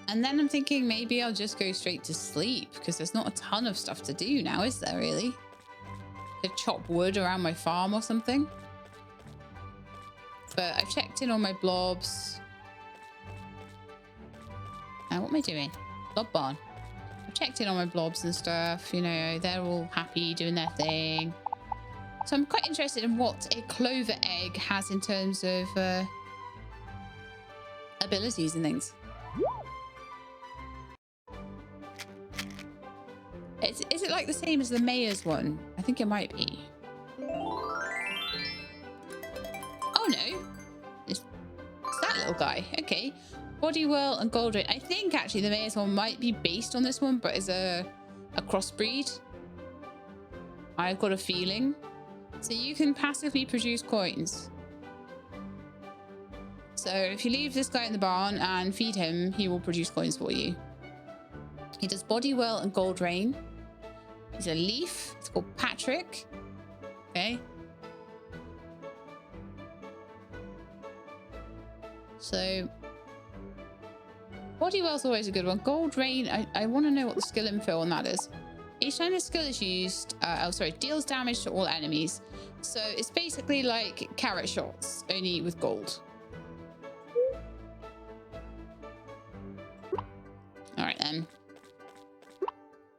[SPEAKER 1] And then I'm thinking maybe I'll just go straight to sleep because there's not a ton of stuff to do now, is there really? Could chop wood around my farm or something. But I've checked in on my blobs. What am I doing? Blob barn. I've checked in on my blobs and stuff. You know, they're all happy doing their thing. So I'm quite interested in what a clover egg has in terms of abilities and things. Is it like the same as the mayor's one? I think it might be. Oh no. It's that little guy. Okay. Body whirl and gold rate. I think actually the mayor's one might be based on this one, but is a crossbreed. I've got a feeling. So you can passively produce coins. So if you leave this guy in the barn and feed him, he will produce coins for you. He does body whirl and gold rain. He's a leaf. It's called Patrick. Okay. So body whirl's always a good one. Gold rain, I want to know what the skill info on that is. Each time the skill is used, deals damage to all enemies. So it's basically like carrot shots, only with gold. All right then.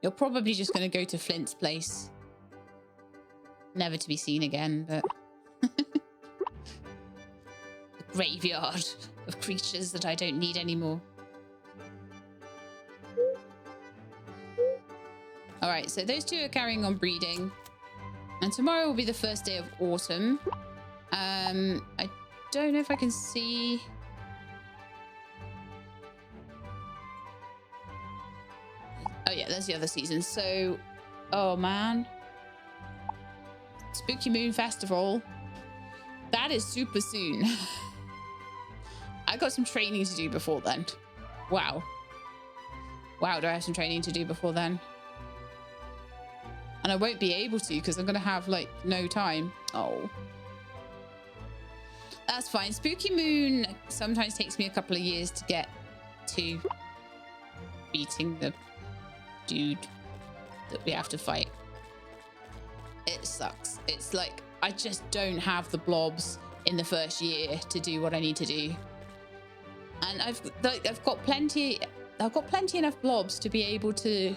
[SPEAKER 1] You're probably just going to go to Flint's place. Never to be seen again, but... the graveyard of creatures that I don't need anymore. All right, so those 2 are carrying on breeding. And tomorrow will be the first day of autumn. I don't know if I can see... Oh yeah, there's the other season. So, oh man. Spooky Moon Festival. That is super soon. I got some training to do before then. Wow. Wow, do I have some training to do before then? And I won't be able to because I'm going to have like no time. Oh. That's fine. Spooky Moon sometimes takes me a couple of years to get to beating the dude that we have to fight. It sucks. It's like I just don't have the blobs in the first year to do what I need to do. And I've got plenty enough blobs to be able to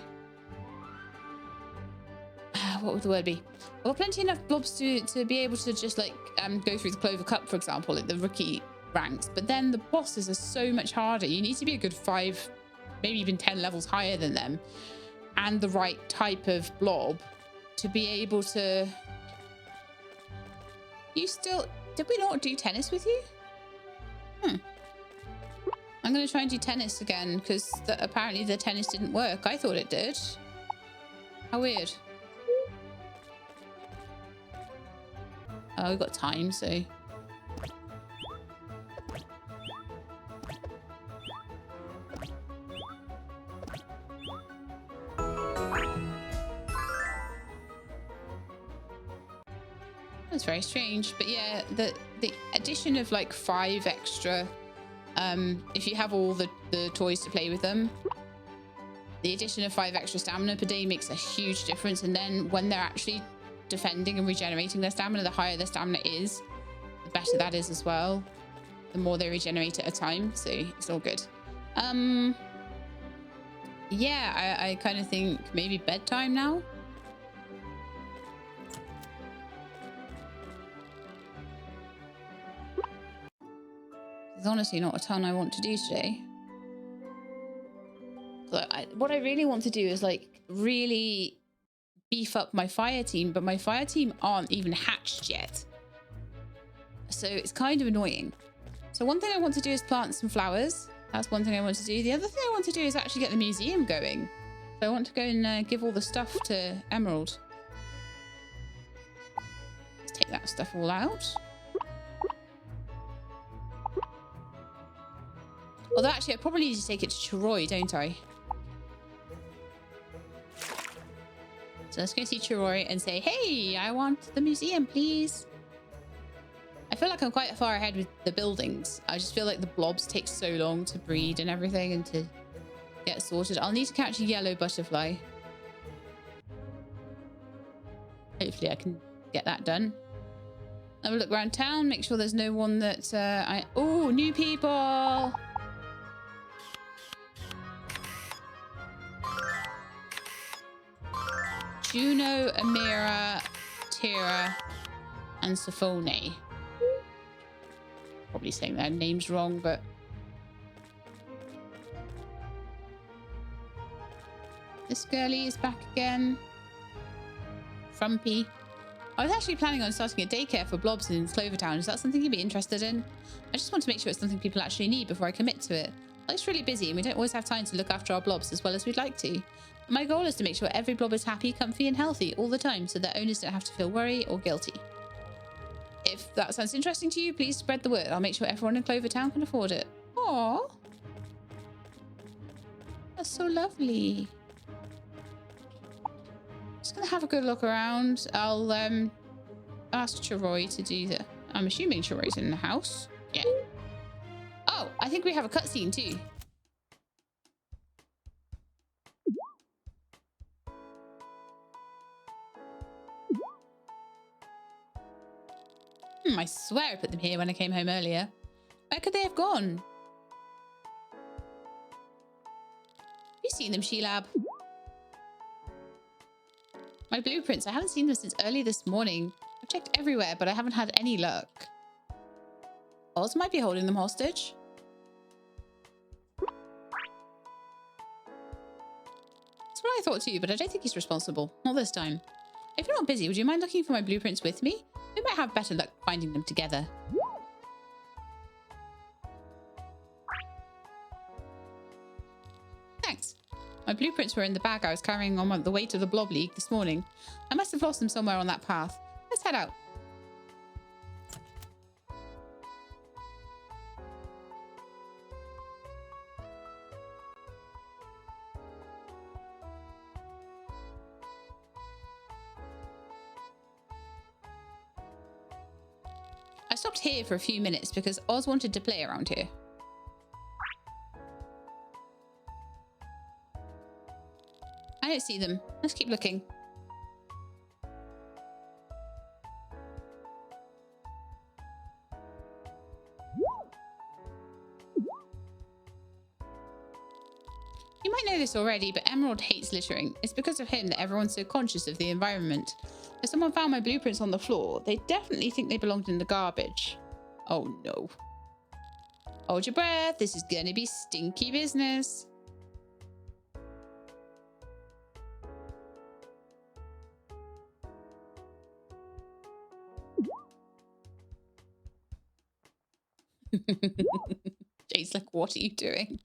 [SPEAKER 1] what would the word be? I've got plenty enough blobs to be able to just like go through the Clover Cup, for example, like the rookie ranks. But then the bosses are so much harder. You need to be a good 5, maybe even 10 levels higher than them, and the right type of blob to be able to... You still... Did we not do tennis with you? I'm going to try and do tennis again because apparently the tennis didn't work. I thought it did. How weird. Oh, we've got time, so... That's very strange. But yeah, the addition of like 5 extra, if you have all the toys to play with them, the addition of 5 extra stamina per day makes a huge difference. And then when they're actually defending and regenerating their stamina, the higher their stamina is, the better that is as well. The more they regenerate at a time. So it's all good. Yeah, I kind of think maybe bedtime now. There's honestly not a ton I want to do today. What I really want to do is like really beef up my fire team, but my fire team aren't even hatched yet. So it's kind of annoying. So one thing I want to do is plant some flowers. That's one thing I want to do. The other thing I want to do is actually get the museum going. So I want to go and give all the stuff to Emerald. Let's take that stuff all out. Although actually I probably need to take it to Choroy, don't I? So let's go see Choroy and say, hey, I want the museum, please. I feel like I'm quite far ahead with the buildings. I just feel like the blobs take so long to breed and everything and to get sorted. I'll need to catch a yellow butterfly. Hopefully I can get that done. Have a look around town, make sure there's no one that oh, new people! Juno, Amira, Tira, and Sophone. Probably saying their names wrong, but this girlie is back again. Frumpy. I was actually planning on starting a daycare for blobs in Clover Town. Is that something you'd be interested in? I just want to make sure it's something people actually need before I commit to it. Life's really busy and we don't always have time to look after our blobs as well as we'd like to. My goal is to make sure every blob is happy, comfy and healthy all the time so that owners don't have to feel worried or guilty. If that sounds interesting to you, please spread the word. I'll make sure everyone in Clover Town can afford it. Aww. That's so lovely. Just gonna have a good look around. I'll ask Choroy to do that. I'm assuming Choroy's in the house. Yeah. Oh, I think we have a cutscene too. I swear I put them here when I came home earlier. Where could they have gone? Have you seen them, Sheelab? My blueprints. I haven't seen them since early this morning. I've checked everywhere, but I haven't had any luck. Oz might be holding them hostage. That's what I thought too, but I don't think he's responsible. Not this time. If you're not busy, would you mind looking for my blueprints with me? We might have better luck finding them together. Thanks. My blueprints were in the bag I was carrying on the way to the Blob League this morning. I must have lost them somewhere on that path. Let's head out. I stopped here for a few minutes because Oz wanted to play around here. I don't see them. Let's keep looking. You might know this already, but Emerald hates littering. It's because of him that everyone's so conscious of the environment. If someone found my blueprints on the floor, they definitely think they belonged in the garbage. Oh no. Hold your breath. This is gonna be stinky business. Jade's like, what are you doing?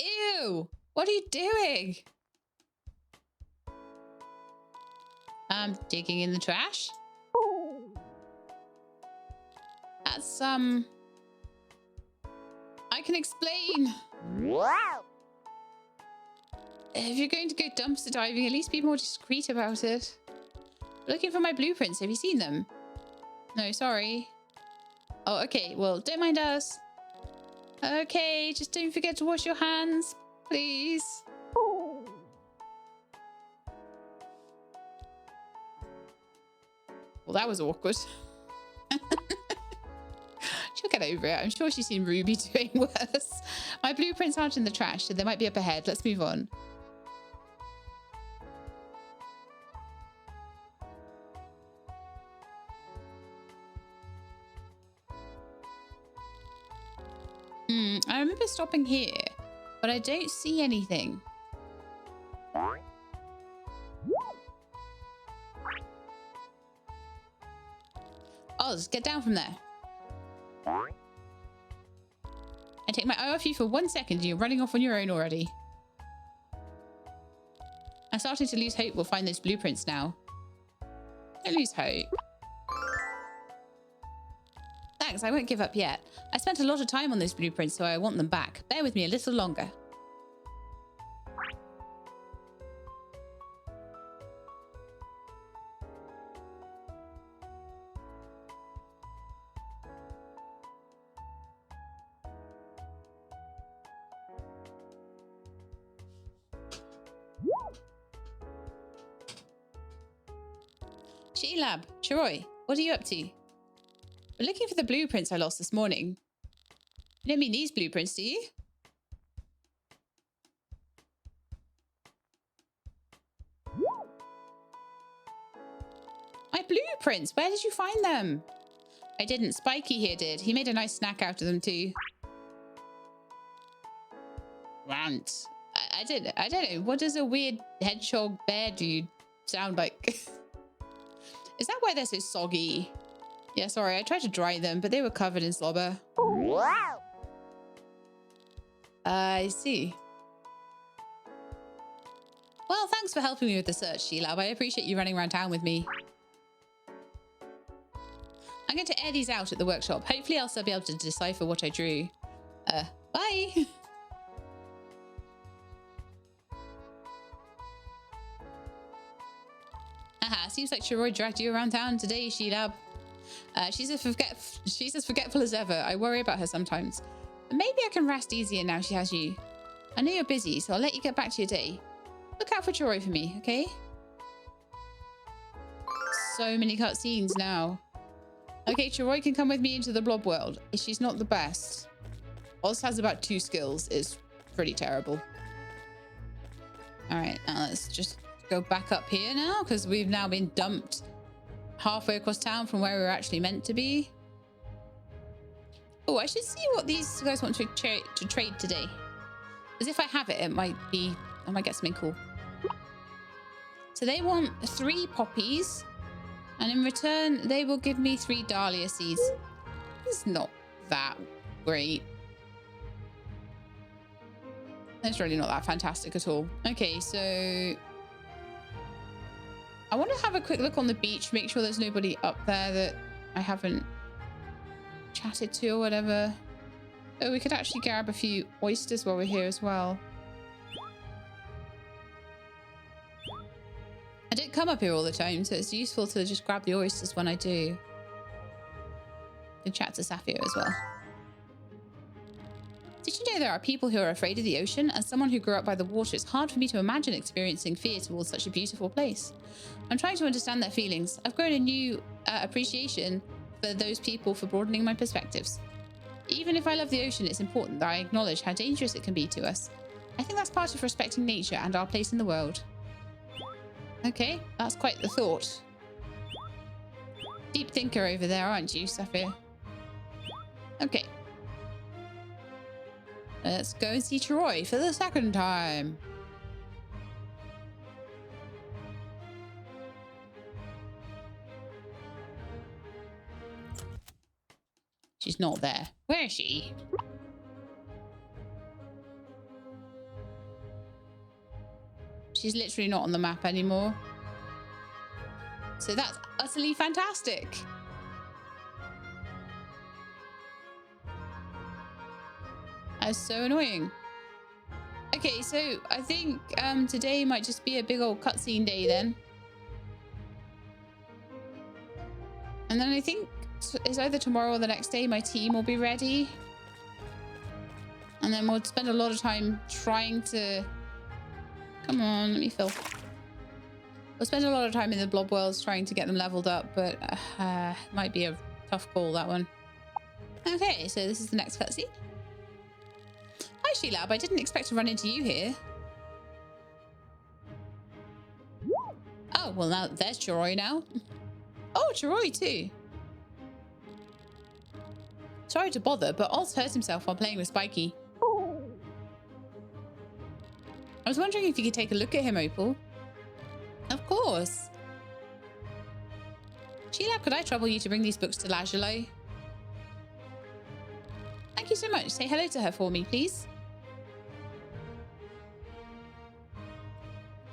[SPEAKER 1] Ew! What are you doing? Digging in the trash? That's, I can explain. If you're going to go dumpster diving, at least be more discreet about it. Looking for my blueprints. Have you seen them? No, sorry. Oh, okay. Well, don't mind us. Okay, just don't forget to wash your hands, please. Well, that was awkward. She'll get over it. I'm sure she's seen Ruby doing worse. My blueprints aren't in the trash, so they might be up ahead. Let's move on. I remember stopping here, but I don't see anything. Oh, just get down from there. I take my eye off you for 1 second and you're running off on your own already. I'm starting to lose hope we'll find those blueprints now. Don't lose hope. Thanks, I won't give up yet. I spent a lot of time on those blueprints, so I want them back. Bear with me a little longer. Sheelab, Chiroi, what are you up to? We're looking for the blueprints I lost this morning. You don't mean these blueprints, do you? My blueprints! Where did you find them? I didn't. Spiky here did. He made a nice snack out of them too. Rant. I don't know. What does a weird hedgehog bear dude sound like? Is that why they're so soggy? Yeah, sorry. I tried to dry them, but they were covered in slobber. I see. Well, thanks for helping me with the search, Sheelab. I appreciate you running around town with me. I'm going to air these out at the workshop. Hopefully I'll still be able to decipher what I drew. Bye! Haha, seems like Chiroi dragged you around town today, Sheelab. She's as forgetful as ever. I worry about her sometimes. But maybe I can rest easier now she has you. I know you're busy, so I'll let you get back to your day. Look out for Chiroi for me, okay? So many cutscenes now. Okay, Chiroi can come with me into the blob world. She's not the best. Oz has about 2 skills. It's pretty terrible. Alright, now let's just go back up here now, because we've now been dumped halfway across town from where we were actually meant to be. Oh, I should see what these guys want to trade today. Because if I have it, I might get something cool. So they want 3 poppies, and in return, they will give me 3 dahlia seeds. It's not that great. It's really not that fantastic at all. Okay, so I want to have a quick look on the beach, make sure there's nobody up there that I haven't chatted to or whatever. Oh, we could actually grab a few oysters while we're here as well. I don't come up here all the time, so it's useful to just grab the oysters when I do. I can chat to Saphir as well. Did you know there are people who are afraid of the ocean? As someone who grew up by the water, it's hard for me to imagine experiencing fear towards such a beautiful place. I'm trying to understand their feelings. I've grown a new appreciation for those people for broadening my perspectives. Even if I love the ocean, it's important that I acknowledge how dangerous it can be to us. I think that's part of respecting nature and our place in the world. Okay, that's quite the thought. Deep thinker over there, aren't you, Saphir? Okay. Let's go and see Chiroi for the 2nd time. She's not there. Where is she? She's literally not on the map anymore. So that's utterly fantastic. That's so annoying. Okay, so I think today might just be a big old cutscene day then. And then I think it's either tomorrow or the next day, my team will be ready. And then we'll spend a lot of time trying to... Come on, let me fill. We'll spend a lot of time in the blob worlds trying to get them leveled up, but might be a tough call, that one. Okay, so this is the next cutscene. Hi, Sheelab. I didn't expect to run into you here. Oh, well, now there's Choroy now. Oh, Choroy too. Sorry to bother, but Oz hurt himself while playing with Spiky. I was wondering if you could take a look at him, Opal. Of course. Sheelab, could I trouble you to bring these books to Lajalo? Thank you so much. Say hello to her for me, please.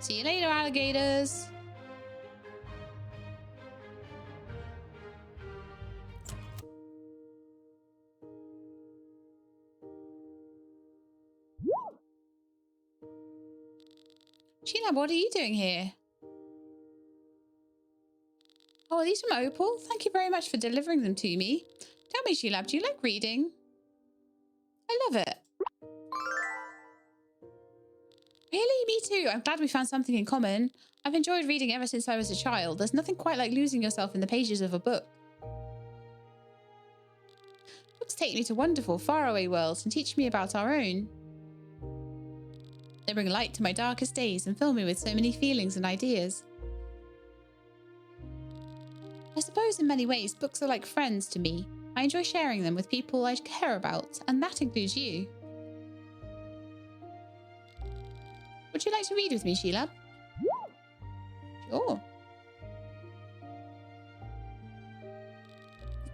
[SPEAKER 1] See you later, alligators. Sheelab, what are you doing here? Oh, are these from Opal? Thank you very much for delivering them to me. Tell me, Sheelab, do you like reading? I love it. Really? Me too. I'm glad we found something in common. I've enjoyed reading ever since I was a child. There's nothing quite like losing yourself in the pages of a book. Books take me to wonderful, faraway worlds and teach me about our own. They bring light to my darkest days and fill me with so many feelings and ideas. I suppose in many ways, books are like friends to me. I enjoy sharing them with people I care about, and that includes you. Would you like to read with me, Sheelab? Sure.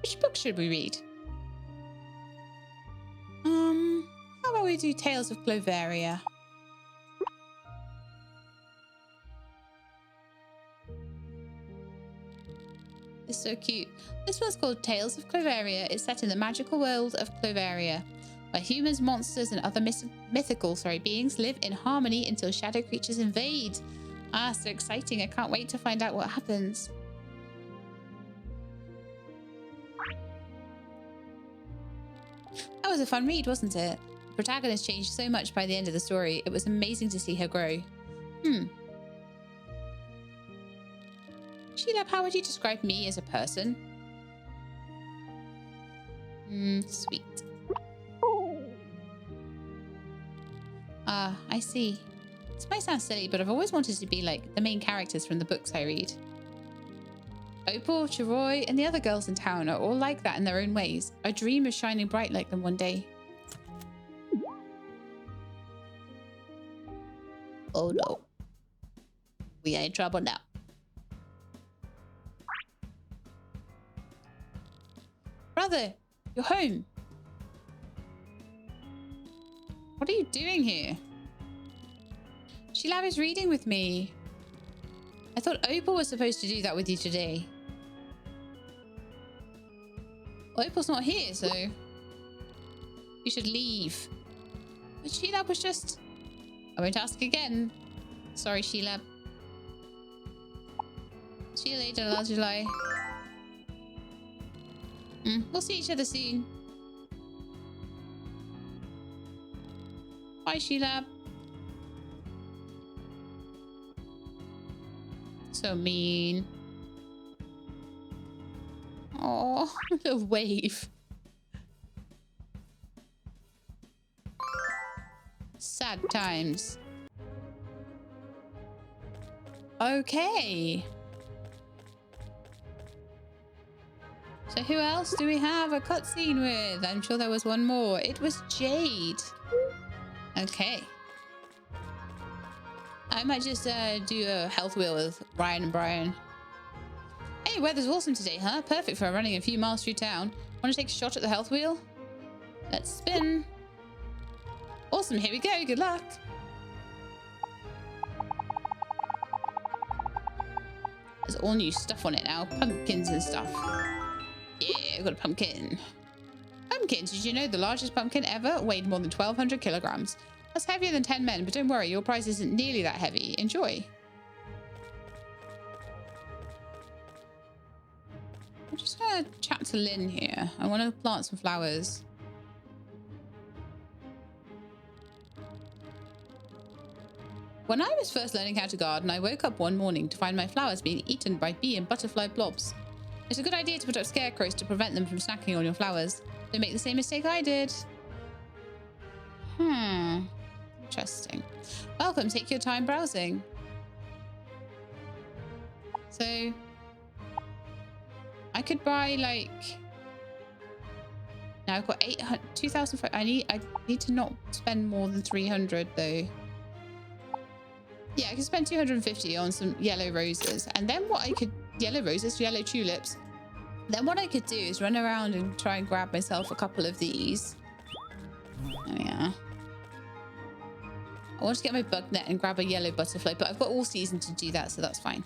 [SPEAKER 1] Which book should we read? How about we do Tales of Cloveria? It's so cute. This one's called Tales of Cloveria. It's set in the magical world of Cloveria, where humans, monsters, and other mythical beings live in harmony until shadow creatures invade. Ah, so exciting. I can't wait to find out what happens. That was a fun read, wasn't it? The protagonist changed so much by the end of the story. It was amazing to see her grow. Sheelab, how would you describe me as a person? Sweet. Ah, I see. This might sound silly, but I've always wanted to be like the main characters from the books I read. Opal, Choroy, and the other girls in town are all like that in their own ways. I dream of shining bright like them one day. Oh no. We are in trouble now. Brother, you're home. What are you doing here? Sheelab is reading with me. I thought Opal was supposed to do that with you today. Well, Opal's not here, so you should leave. But Sheelab was just... I won't ask again. Sorry, Sheelab. See you later, Lajulai. We'll see each other soon. Bye, Sheelab. So mean. Oh, a wave. Sad times. Okay. So who else do we have a cutscene with? I'm sure there was one more. It was Jade. Okay. I might just do a health wheel with Ryan and Brian. Hey, weather's awesome today, huh? Perfect for running a few miles through town. Want to take a shot at the health wheel? Let's spin. Awesome, here we go. Good luck. There's all new stuff on it now. Pumpkins and stuff. Yeah, I've got a pumpkin. Pumpkins, did you know the largest pumpkin ever weighed more than 1,200 kilograms? That's heavier than 10 men, but don't worry, your prize isn't nearly that heavy. Enjoy. I'm just gonna chat to Lynn here. I want to plant some flowers. When I was first learning how to garden, I woke up one morning to find my flowers being eaten by bee and butterfly blobs. It's a good idea to put up scarecrows to prevent them from snacking on your flowers. Don't make the same mistake I did. Interesting. Welcome, take your time browsing. So, I could buy like... Now I've got 2,000. I need to not spend more than 300 though. Yeah, I can spend 250 on some yellow roses. And then what I could... Yellow roses, yellow tulips. Then what I could do is run around and try and grab myself a couple of these. Oh, yeah. I want to get my bug net and grab a yellow butterfly, but I've got all season to do that, so that's fine.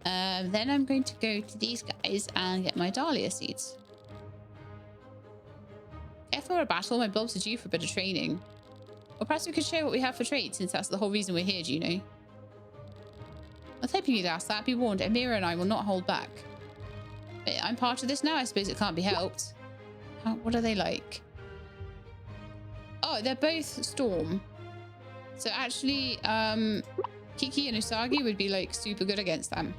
[SPEAKER 1] Then I'm going to go to these guys and get my dahlia seeds. If for a battle, my blobs are due for a bit of training. Or perhaps we could share what we have for trade, since that's the whole reason we're here, do you know? I was hoping you'd ask that. Be warned, Amira and I will not hold back. I'm part of this now. I suppose it can't be helped. What are they like? Oh, they're both storm. So actually, Kiki and Usagi would be like super good against them.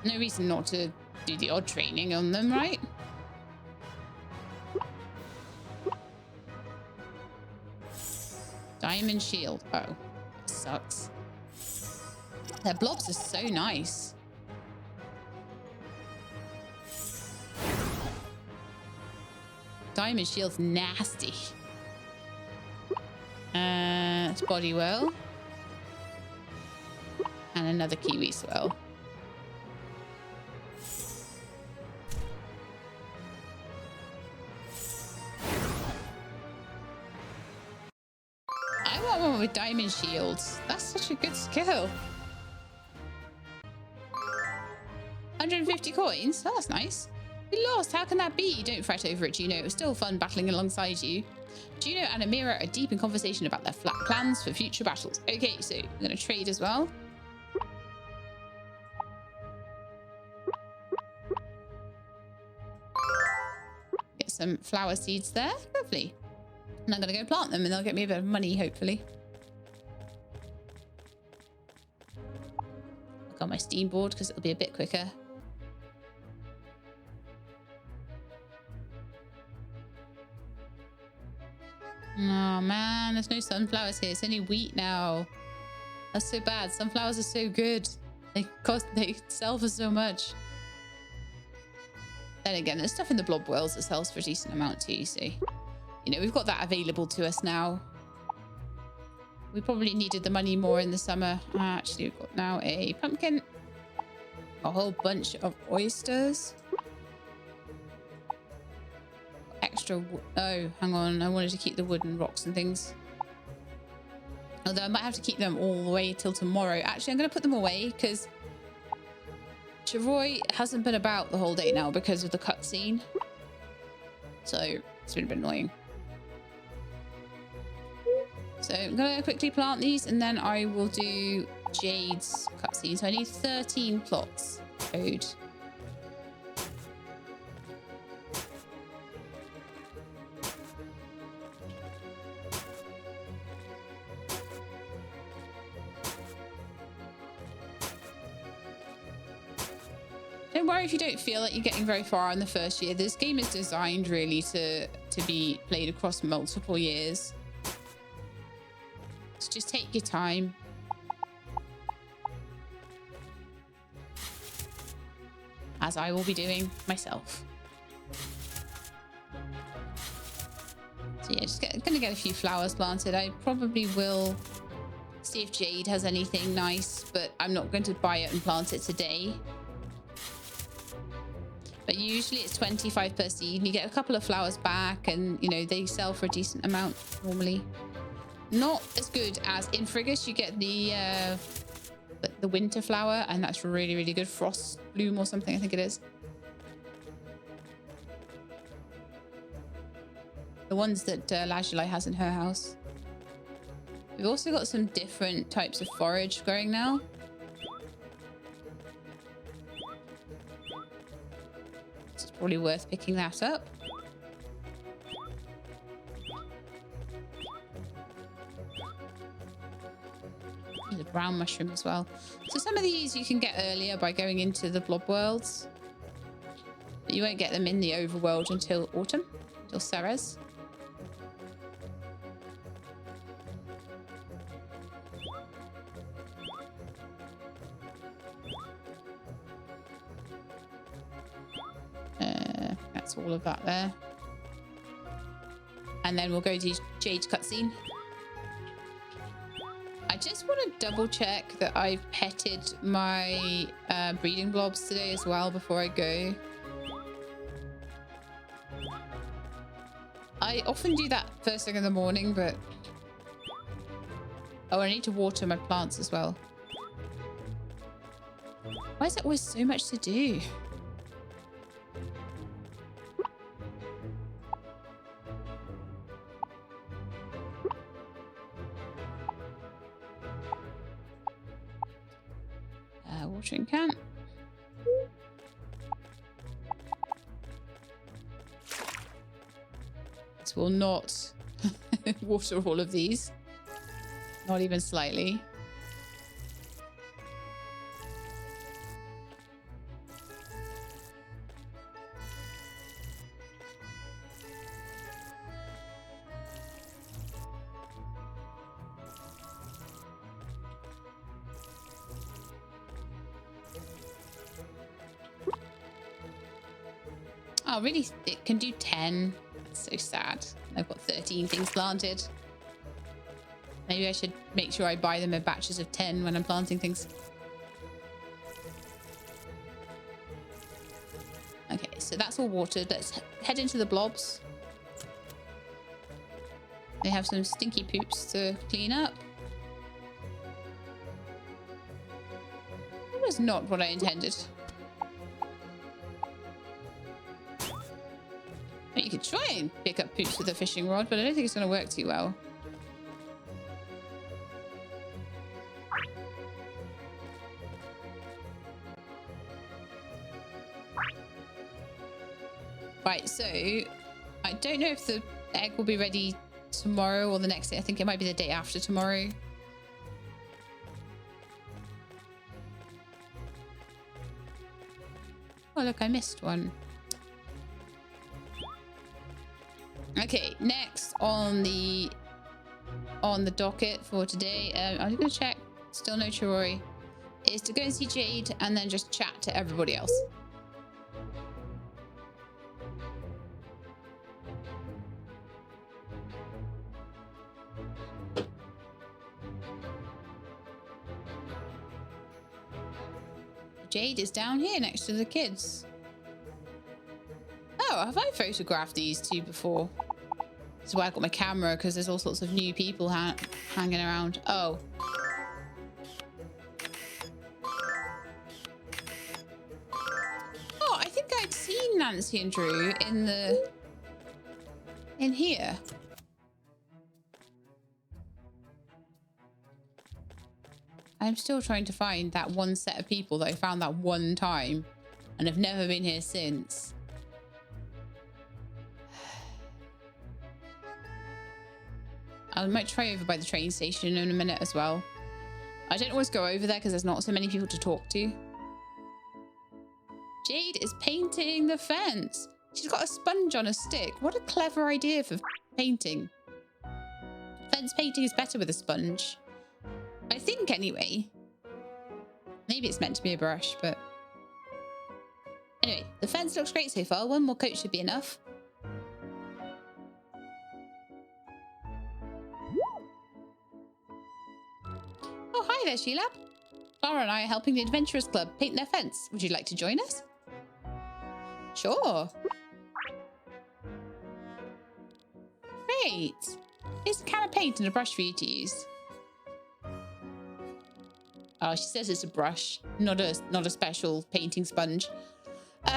[SPEAKER 1] No reason not to do the odd training on them, right? Diamond shield. Oh, that sucks. Their blobs are so nice. Diamond shield's nasty. It's body well. And another kiwi swell. I want one with diamond shields. That's such a good skill. 150 coins? Oh, that's nice. We lost. How can that be? Don't fret over it, Juno. It was still fun battling alongside you. Juno and Amira are deep in conversation about their plans for future battles. Okay, so I'm going to trade as well. Get some flower seeds there. Lovely. And I'm going to go plant them and they'll get me a bit of money, hopefully. I've got my steam board because it'll be a bit quicker. Oh man, there's no sunflowers here. It's only wheat now. That's so bad. Sunflowers are so good. They sell for so much. Then again, there's stuff in the blob worlds that sells for a decent amount too, so you know, we've got that available to us now. We probably needed the money more in the summer. Actually, we've got now a pumpkin, a whole bunch of oysters. Extra wood. Oh, hang on. I wanted to keep the wood and rocks and things. Although I might have to keep them all the way till tomorrow. Actually, I'm going to put them away because Chavoy hasn't been about the whole day now because of the cutscene. So it's been a bit annoying. So I'm going to quickly plant these and then I will do Jade's cutscene. So I need 13 plots. Code. Don't worry if you don't feel like you're getting very far in the first year. This game is designed really to be played across multiple years. So just take your time. As I will be doing myself. So yeah, just gonna get a few flowers planted. I probably will see if Jade has anything nice, but I'm not going to buy it and plant it today. But usually it's 25 per seed and you get a couple of flowers back and, you know, they sell for a decent amount normally. Not as good as in Frigus. You get the winter flower and that's really, really good. Frost bloom or something, I think it is. The ones that Lazuli has in her house. We've also got some different types of forage growing now. So it's probably worth picking that up. There's a brown mushroom as well. So some of these you can get earlier by going into the blob worlds. But you won't get them in the overworld until autumn, until Ceres. That's all of that there. And then we'll go to Jade cutscene. I just want to double check that I've petted my breeding blobs today as well before I go. I often do that first thing in the morning, but... Oh, I need to water my plants as well. Why is it always so much to do? Watering can. This will not water all of these. Not even slightly. Oh, really? It can do 10. That's so sad. I've got 13 things planted. Maybe I should make sure I buy them in batches of 10 when I'm planting things. Okay, so that's all watered. Let's head into the blobs. They have some stinky poops to clean up. That was not what I intended. You could try and pick up poops with a fishing rod, but I don't think it's going to work too well. Right, so I don't know if the egg will be ready tomorrow or the next day. I think it might be the day after tomorrow. Oh, look, I missed one. Okay, next on the docket for today, I'm just gonna check. Still no Chiroi. Is to go and see Jade and then just chat to everybody else. Jade is down here next to the kids. Oh, have I photographed these two before? This is why I got my camera, because there's all sorts of new people hanging around. Oh. Oh, I think I'd seen Nancy and Drew in here. I'm still trying to find that one set of people that I found that one time and have never been here since. I might try over by the train station in a minute as well. I don't always go over there because there's not so many people to talk to. Jade is painting the fence. She's got a sponge on a stick. What a clever idea for painting. Fence painting is better with a sponge. I think anyway. Maybe it's meant to be a brush, but... Anyway, the fence looks great so far. One more coat should be enough. Oh, hi there, Sheila. Clara and I are helping the Adventurers Club paint their fence. Would you like to join us? Sure. Great. Here's a can of paint and a brush for you to use. Oh, she says it's a brush, not a special painting sponge.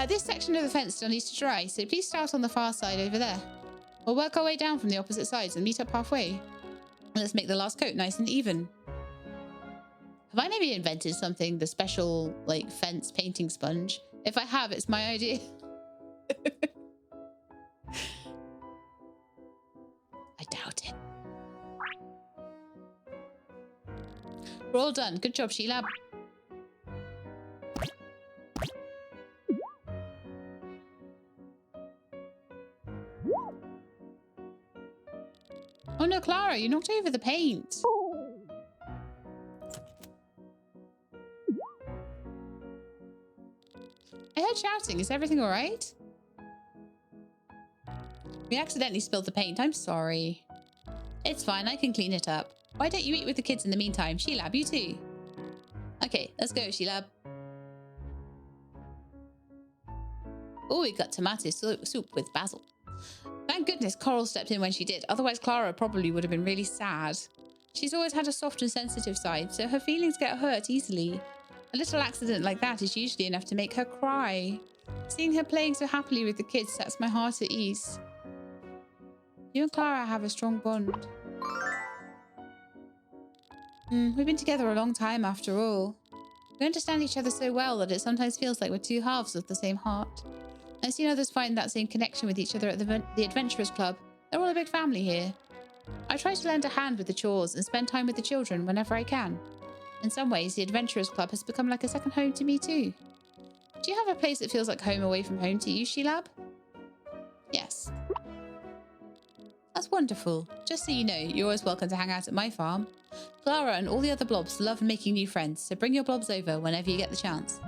[SPEAKER 1] This section of the fence still needs to dry, so please start on the far side over there. We'll work our way down from the opposite sides and meet up halfway. Let's make the last coat nice and even. Have I maybe invented something, the special, like, fence painting sponge? If I have, it's my idea. I doubt it. We're all done. Good job, Sheila. Oh no, Clara, you knocked over the paint. I heard shouting. Is everything all right? We accidentally spilled the paint. I'm sorry. It's fine. I can clean it up. Why don't you eat with the kids in the meantime? Sheila, you too. Okay, let's go, Sheila. Oh, we got tomato soup with basil. Thank goodness Coral stepped in when she did. Otherwise, Clara probably would have been really sad. She's always had a soft and sensitive side, so her feelings get hurt easily. A little accident like that is usually enough to make her cry. Seeing her playing so happily with the kids sets my heart at ease. You and Clara have a strong bond. We've been together a long time after all. We understand each other so well that it sometimes feels like we're two halves of the same heart. I've seen others find that same connection with each other at the Adventurers Club. They're all a big family here. I try to lend a hand with the chores and spend time with the children whenever I can. In some ways, the Adventurers Club has become like a second home to me too. Do you have a place that feels like home away from home to you, Sheilab? Yes. That's wonderful. Just so you know, you're always welcome to hang out at my farm. Clara and all the other blobs love making new friends, so bring your blobs over whenever you get the chance.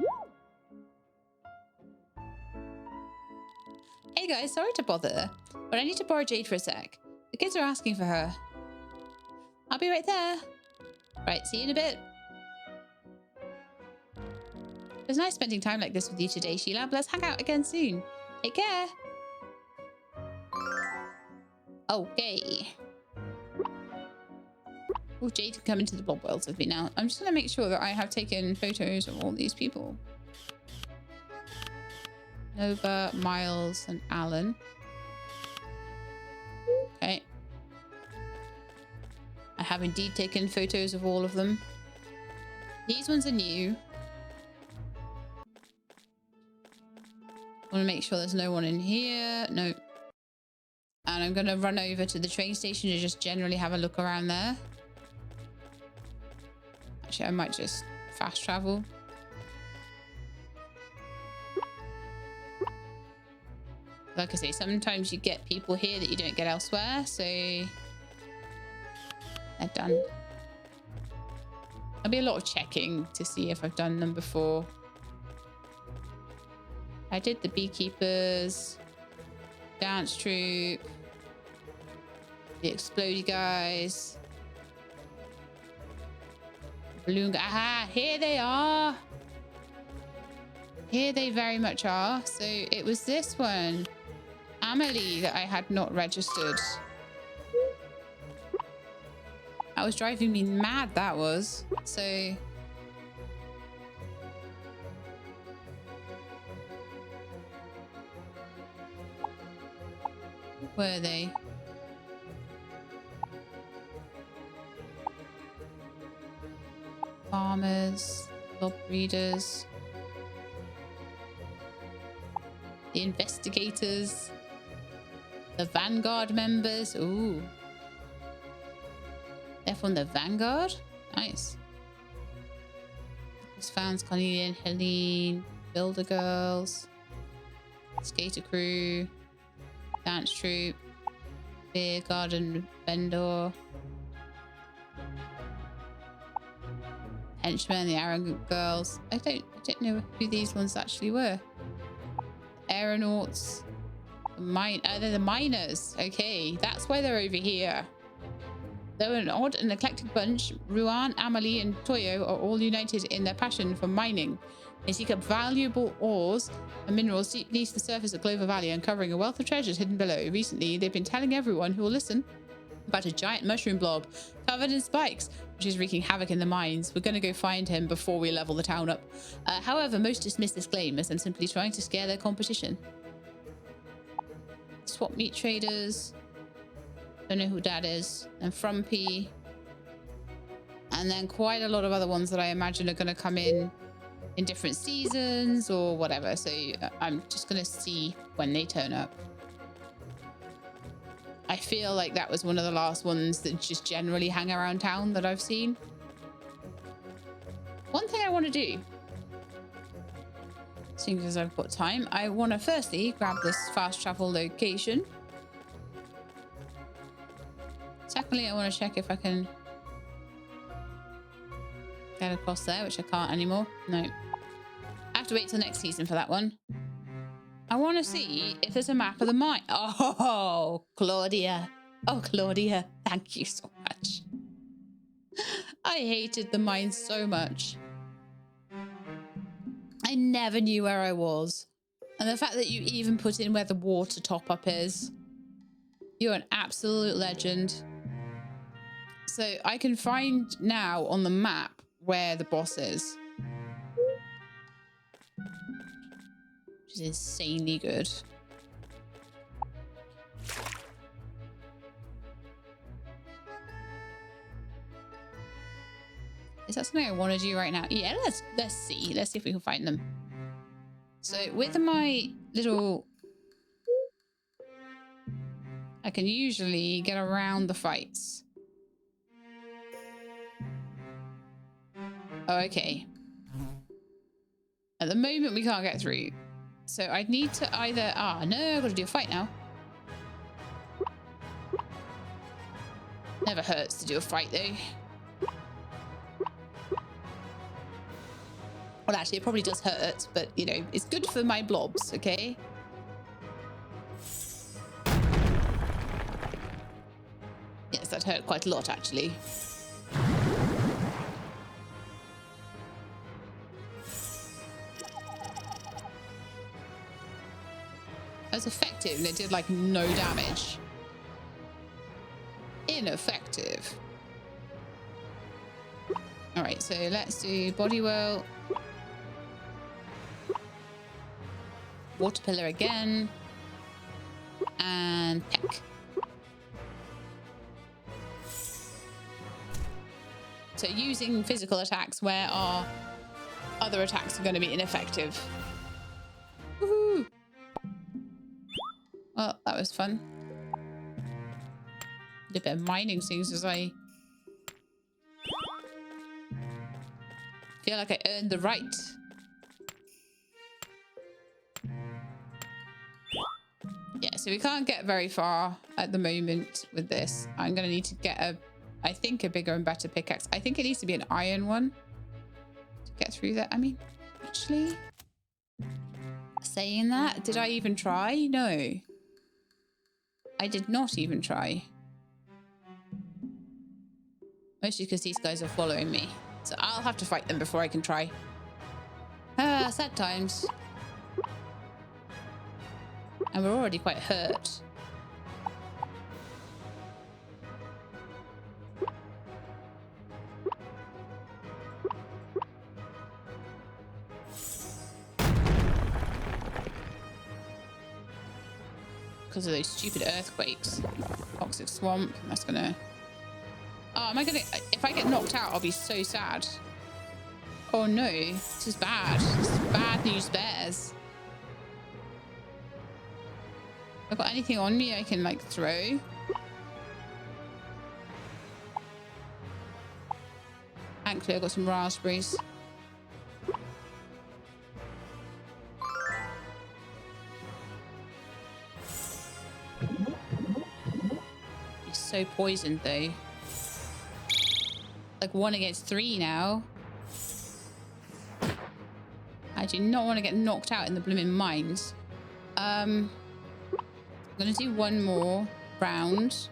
[SPEAKER 1] Hey guys, sorry to bother, but I need to borrow Jade for a sec. The kids are asking for her. I'll be right there. Right, see you in a bit. It was nice spending time like this with you today, Sheila. Let's hang out again soon. Take care. Okay. Oh, Jade can come into the blob world with me now. I'm just going to make sure that I have taken photos of all these people. Nova, Miles, and Alan. Okay. I have indeed taken photos of all of them. These ones are new. I want to make sure there's no one in here. No. And I'm going to run over to the train station to just generally have a look around there. Actually, I might just fast travel. Like I say, sometimes you get people here that you don't get elsewhere, so they're done. There'll be a lot of checking to see if I've done them before. I did the beekeepers, dance troupe, the explodey guys, balloon guy. Aha, here they are. Here they very much are. So it was this one, Amelie, that I had not registered. That was driving me mad, that was. So where are they? Farmers, blob breeders, the investigators, the Vanguard members. Ooh. They're from the Vanguard? Nice. This founds Cornelia and Helene, Builder Girls, Skater Crew, Dance Troupe, Beer Garden Vendor, Henchmen, the Arrogant Girls. I don't know who these ones actually were. Aeronauts, they're the miners. Okay, that's why they're over here. Though an odd and eclectic bunch, Ruan, Amelie, and Toyo are all united in their passion for mining. They seek up valuable ores and minerals deep beneath the surface of Clover Valley, uncovering a wealth of treasures hidden below. Recently, they've been telling everyone who will listen about a giant mushroom blob covered in spikes, which is wreaking havoc in the mines. We're going to go find him before we level the town up. However, most dismiss this claim as them simply trying to scare their competition. Swap meat traders. Don't know who that is. And Frumpy. And then quite a lot of other ones that I imagine are going to come in in different seasons or whatever. So I'm just going to see when they turn up. I feel like that was one of the last ones that just generally hang around town that I've seen. One thing I want to do, seeing as I've got time, I want to firstly grab this fast travel location. Secondly, I want to check if I can get across there, which I can't anymore. No. I have to wait till next season for that one. I want to see if there's a map of the mine. Oh, Claudia. Oh, Claudia. Thank you so much. I hated the mine so much. I never knew where I was. And the fact that you even put in where the water top-up is. You're an absolute legend. So I can find now on the map where the boss is. Which is insanely good. Is that something I want to do right now? Yeah, let's see. Let's see if we can find them. So with my little... I can usually get around the fights. Oh, okay. At the moment, we can't get through. So I'd need to either... Ah, no, I've got to do a fight now. Never hurts to do a fight, though. Well, actually, it probably does hurt, but, you know, it's good for my blobs, okay? Yes, that hurt quite a lot, actually. That was effective, and it did, like, no damage. Ineffective. All right, so let's do body whirl. Water pillar again. And peck. So using physical attacks where our other attacks are going to be ineffective. Woohoo! Well, that was fun. Did a bit of mining things as I feel like I earned the right. Yeah, so we can't get very far at the moment with this. I'm going to need to get I think a bigger and better pickaxe. I think it needs to be an iron one to get through that. I mean, actually, saying that, did I even try? No. I did not even try. Mostly because these guys are following me. So I'll have to fight them before I can try. Ah, sad times. And we're already quite hurt. Because of those stupid earthquakes. Toxic swamp. That's gonna... Oh, am I gonna... If I get knocked out, I'll be so sad. Oh no. This is bad. This is bad news bears. I've got anything on me I can, like, throw. Thankfully, I've got some raspberries. He's so poisoned, though. Like 1 against 3 now. I do not want to get knocked out in the blooming mines. I'm gonna do one more round.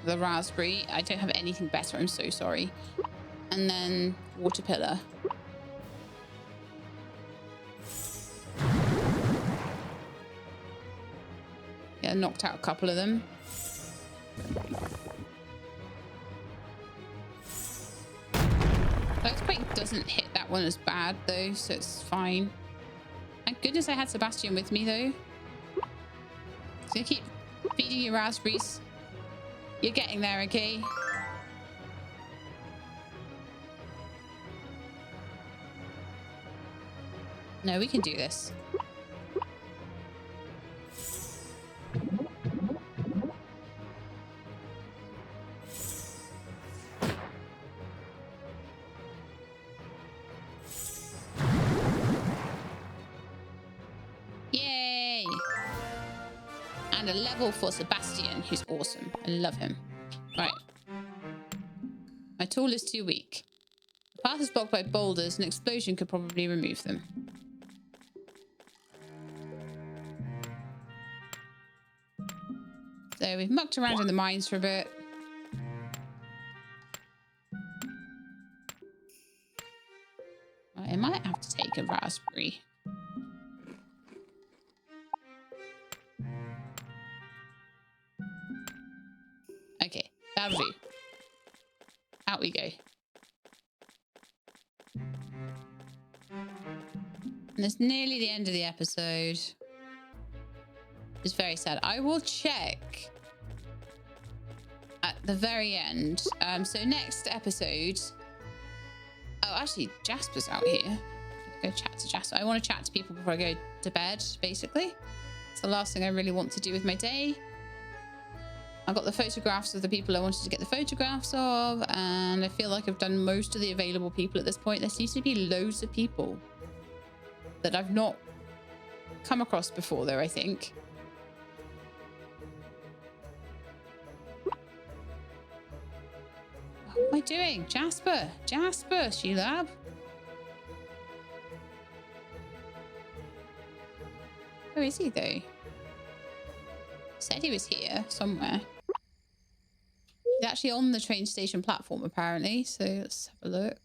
[SPEAKER 1] The raspberry. I don't have anything better. I'm so sorry. And then water pillar. Yeah, knocked out a couple of them. Earthquake doesn't hit that one as bad though, so it's fine. Thank goodness I had Sebastian with me though. So keep feeding you raspberries. You're getting there, okay? No, we can do this. Yay! And a level for Sebastian, who's awesome. I love him. Right. My tool is too weak. The path is blocked by boulders. An explosion could probably remove them. So we've mucked around in the mines for a bit. I might have to take a raspberry. Okay, that'll do. Out we go. And it's nearly the end of the episode. It's very sad. I will check at the very end. So next episode... Oh, actually, Jasper's out here. Go chat to Jasper. I want to chat to people before I go to bed, basically. It's the last thing I really want to do with my day. I got the photographs of the people I wanted to get the photographs of, and I feel like I've done most of the available people at this point. There seems to be loads of people that I've not come across before, though, I think. What am I doing? Jasper! Jasper, Sheila! Where is he, though? Said he was here somewhere. He's actually on the train station platform, apparently. So let's have a look.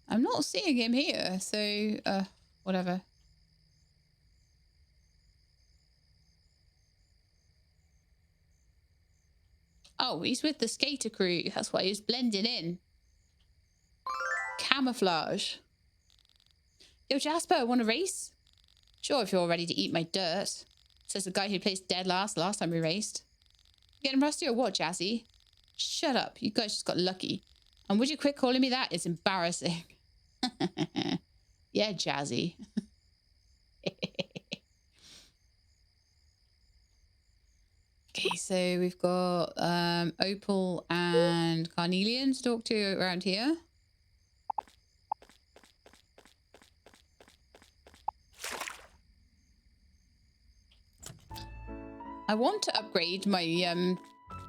[SPEAKER 1] I'm not seeing him here, so whatever. Oh, he's with the skater crew. That's why he's blending in. Camouflage. Yo, Jasper, want to race? Sure, if you're ready to eat my dirt. Says the guy who placed dead last time we raced. Getting rusty or what, Jazzy? Shut up. You guys just got lucky. And would you quit calling me that? It's embarrassing. Yeah, Jazzy. Okay, so we've got Opal and Carnelian to talk to around here. I want to upgrade my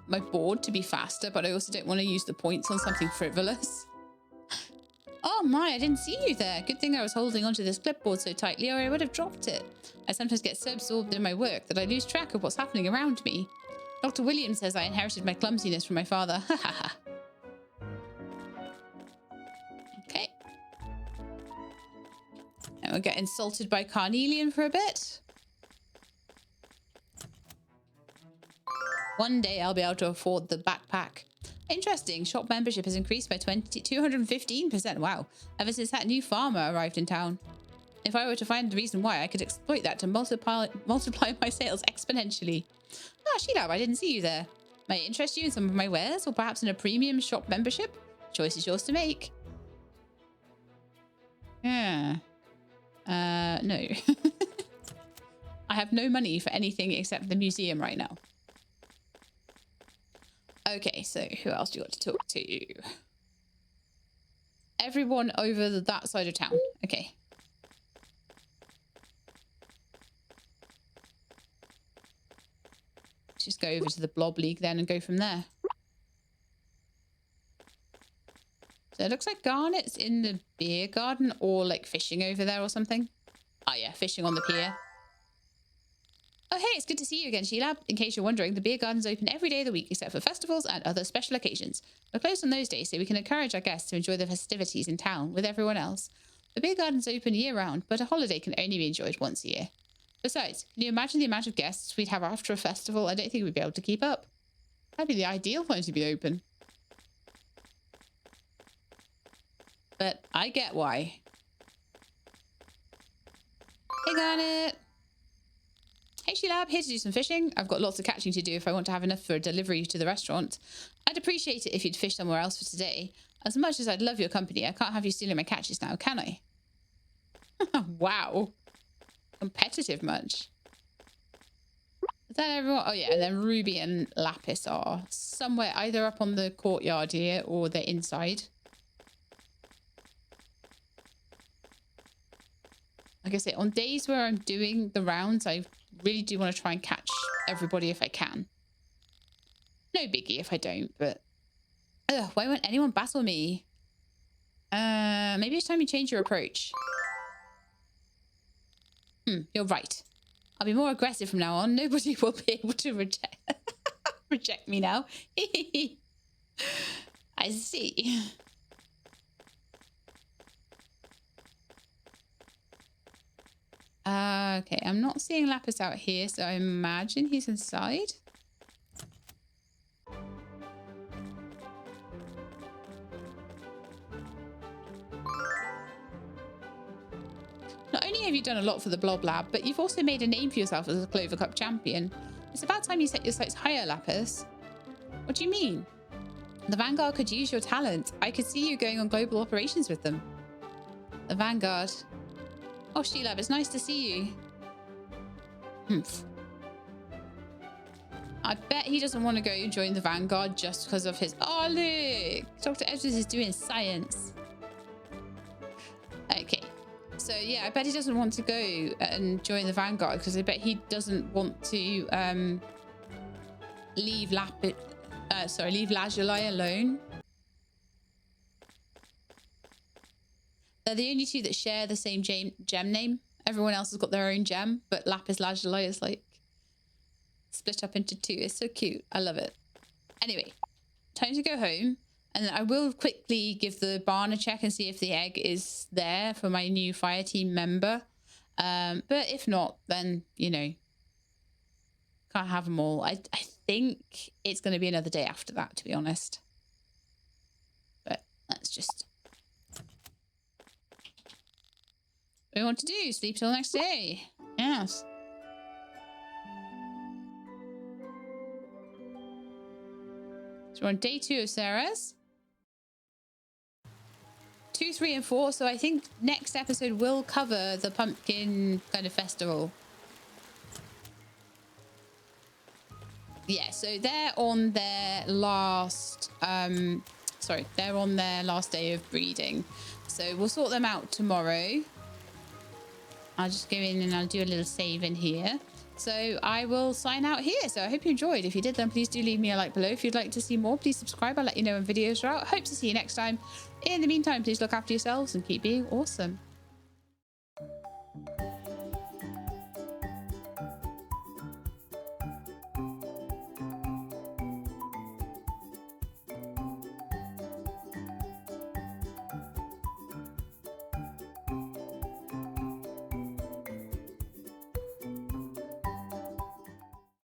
[SPEAKER 1] my board to be faster, but I also don't want to use the points on something frivolous. Oh my, I didn't see you there. Good thing I was holding onto this clipboard so tightly or I would have dropped it. I sometimes get so absorbed in my work that I lose track of what's happening around me. Dr. Williams says I inherited my clumsiness from my father. Ha ha ha. Okay. And we'll get insulted by Carnelian for a bit. One day I'll be able to afford the backpack. Interesting. Shop membership has increased by 215%. Wow. Ever since that new farmer arrived in town. If I were to find the reason why, I could exploit that to multiply my sales exponentially. Ah, Sheila, I didn't see you there. Might interest you in some of my wares, or perhaps in a premium shop membership? Choice is yours to make. Yeah. No. I have no money for anything except the museum right now. Okay, so who else do you got to talk to? Everyone over that side of town. Okay. Let's just go over to the Blob League then and go from there. So it looks like Garnet's in the beer garden or like fishing over there or something. Oh yeah, fishing on the pier. Oh, hey, it's good to see you again, Sheila. In case you're wondering, the beer garden's open every day of the week except for festivals and other special occasions. We're closed on those days so we can encourage our guests to enjoy the festivities in town with everyone else. The beer garden's open year-round, but a holiday can only be enjoyed once a year. Besides, can you imagine the amount of guests we'd have after a festival? I don't think we'd be able to keep up. That'd be the ideal time to be open. But I get why. Hey, Garnet. Hey, Sheila, here to do some fishing. I've got lots of catching to do if I want to have enough for a delivery to the restaurant. I'd appreciate it if you'd fish somewhere else for today. As much as I'd love your company, I can't have you stealing my catches now, can I? Wow. Competitive much. Is that everyone? Oh, yeah. And then Ruby and Lapis are somewhere either up on the courtyard here or they're inside. Like I say, on days where I'm doing the rounds, I really do want to try and catch everybody if I can. No biggie if I don't, but... Ugh, why won't anyone battle me? Maybe it's time you change your approach. You're right. I'll be more aggressive from now on. Nobody will be able to reject me now. I see. Okay, I'm not seeing Lapis out here, so I imagine he's inside. Not only have you done a lot for the Blob Lab, but you've also made a name for yourself as a Clover Cup champion. It's about time you set your sights higher, Lapis. What do you mean? The Vanguard could use your talent. I could see you going on global operations with them. The Vanguard. Oh, Sheelab, it's nice to see you. Humph. I bet he doesn't want to go join the Vanguard just because of his... Oh, look! Dr. Edwards is doing science. Okay. So, yeah, I bet he doesn't want to go and join the Vanguard because I bet he doesn't want to leave Lazuli alone. They're the only two that share the same gem name. Everyone else has got their own gem, but Lapis Lazuli is like split up into two. It's so cute. I love it. Anyway, time to go home. And I will quickly give the barn a check and see if the egg is there for my new fire team member. But if not, then, you know, can't have them all. I think it's going to be another day after that, to be honest. But let's just... What do we want to do? Sleep till the next day. Yes. So we're on day 2 of Sarah's. 2, 3, and 4. So I think next episode will cover the pumpkin kind of festival. Yeah, so they're on their last... they're on their last day of breeding. So we'll sort them out tomorrow. I'll just go in and I'll do a little save in here. So I will sign out here. So I hope you enjoyed. If you did, then please do leave me a like below. If you'd like to see more, please subscribe. I'll let you know when videos are out. Hope to see you next time. In the meantime, please look after yourselves and keep being awesome.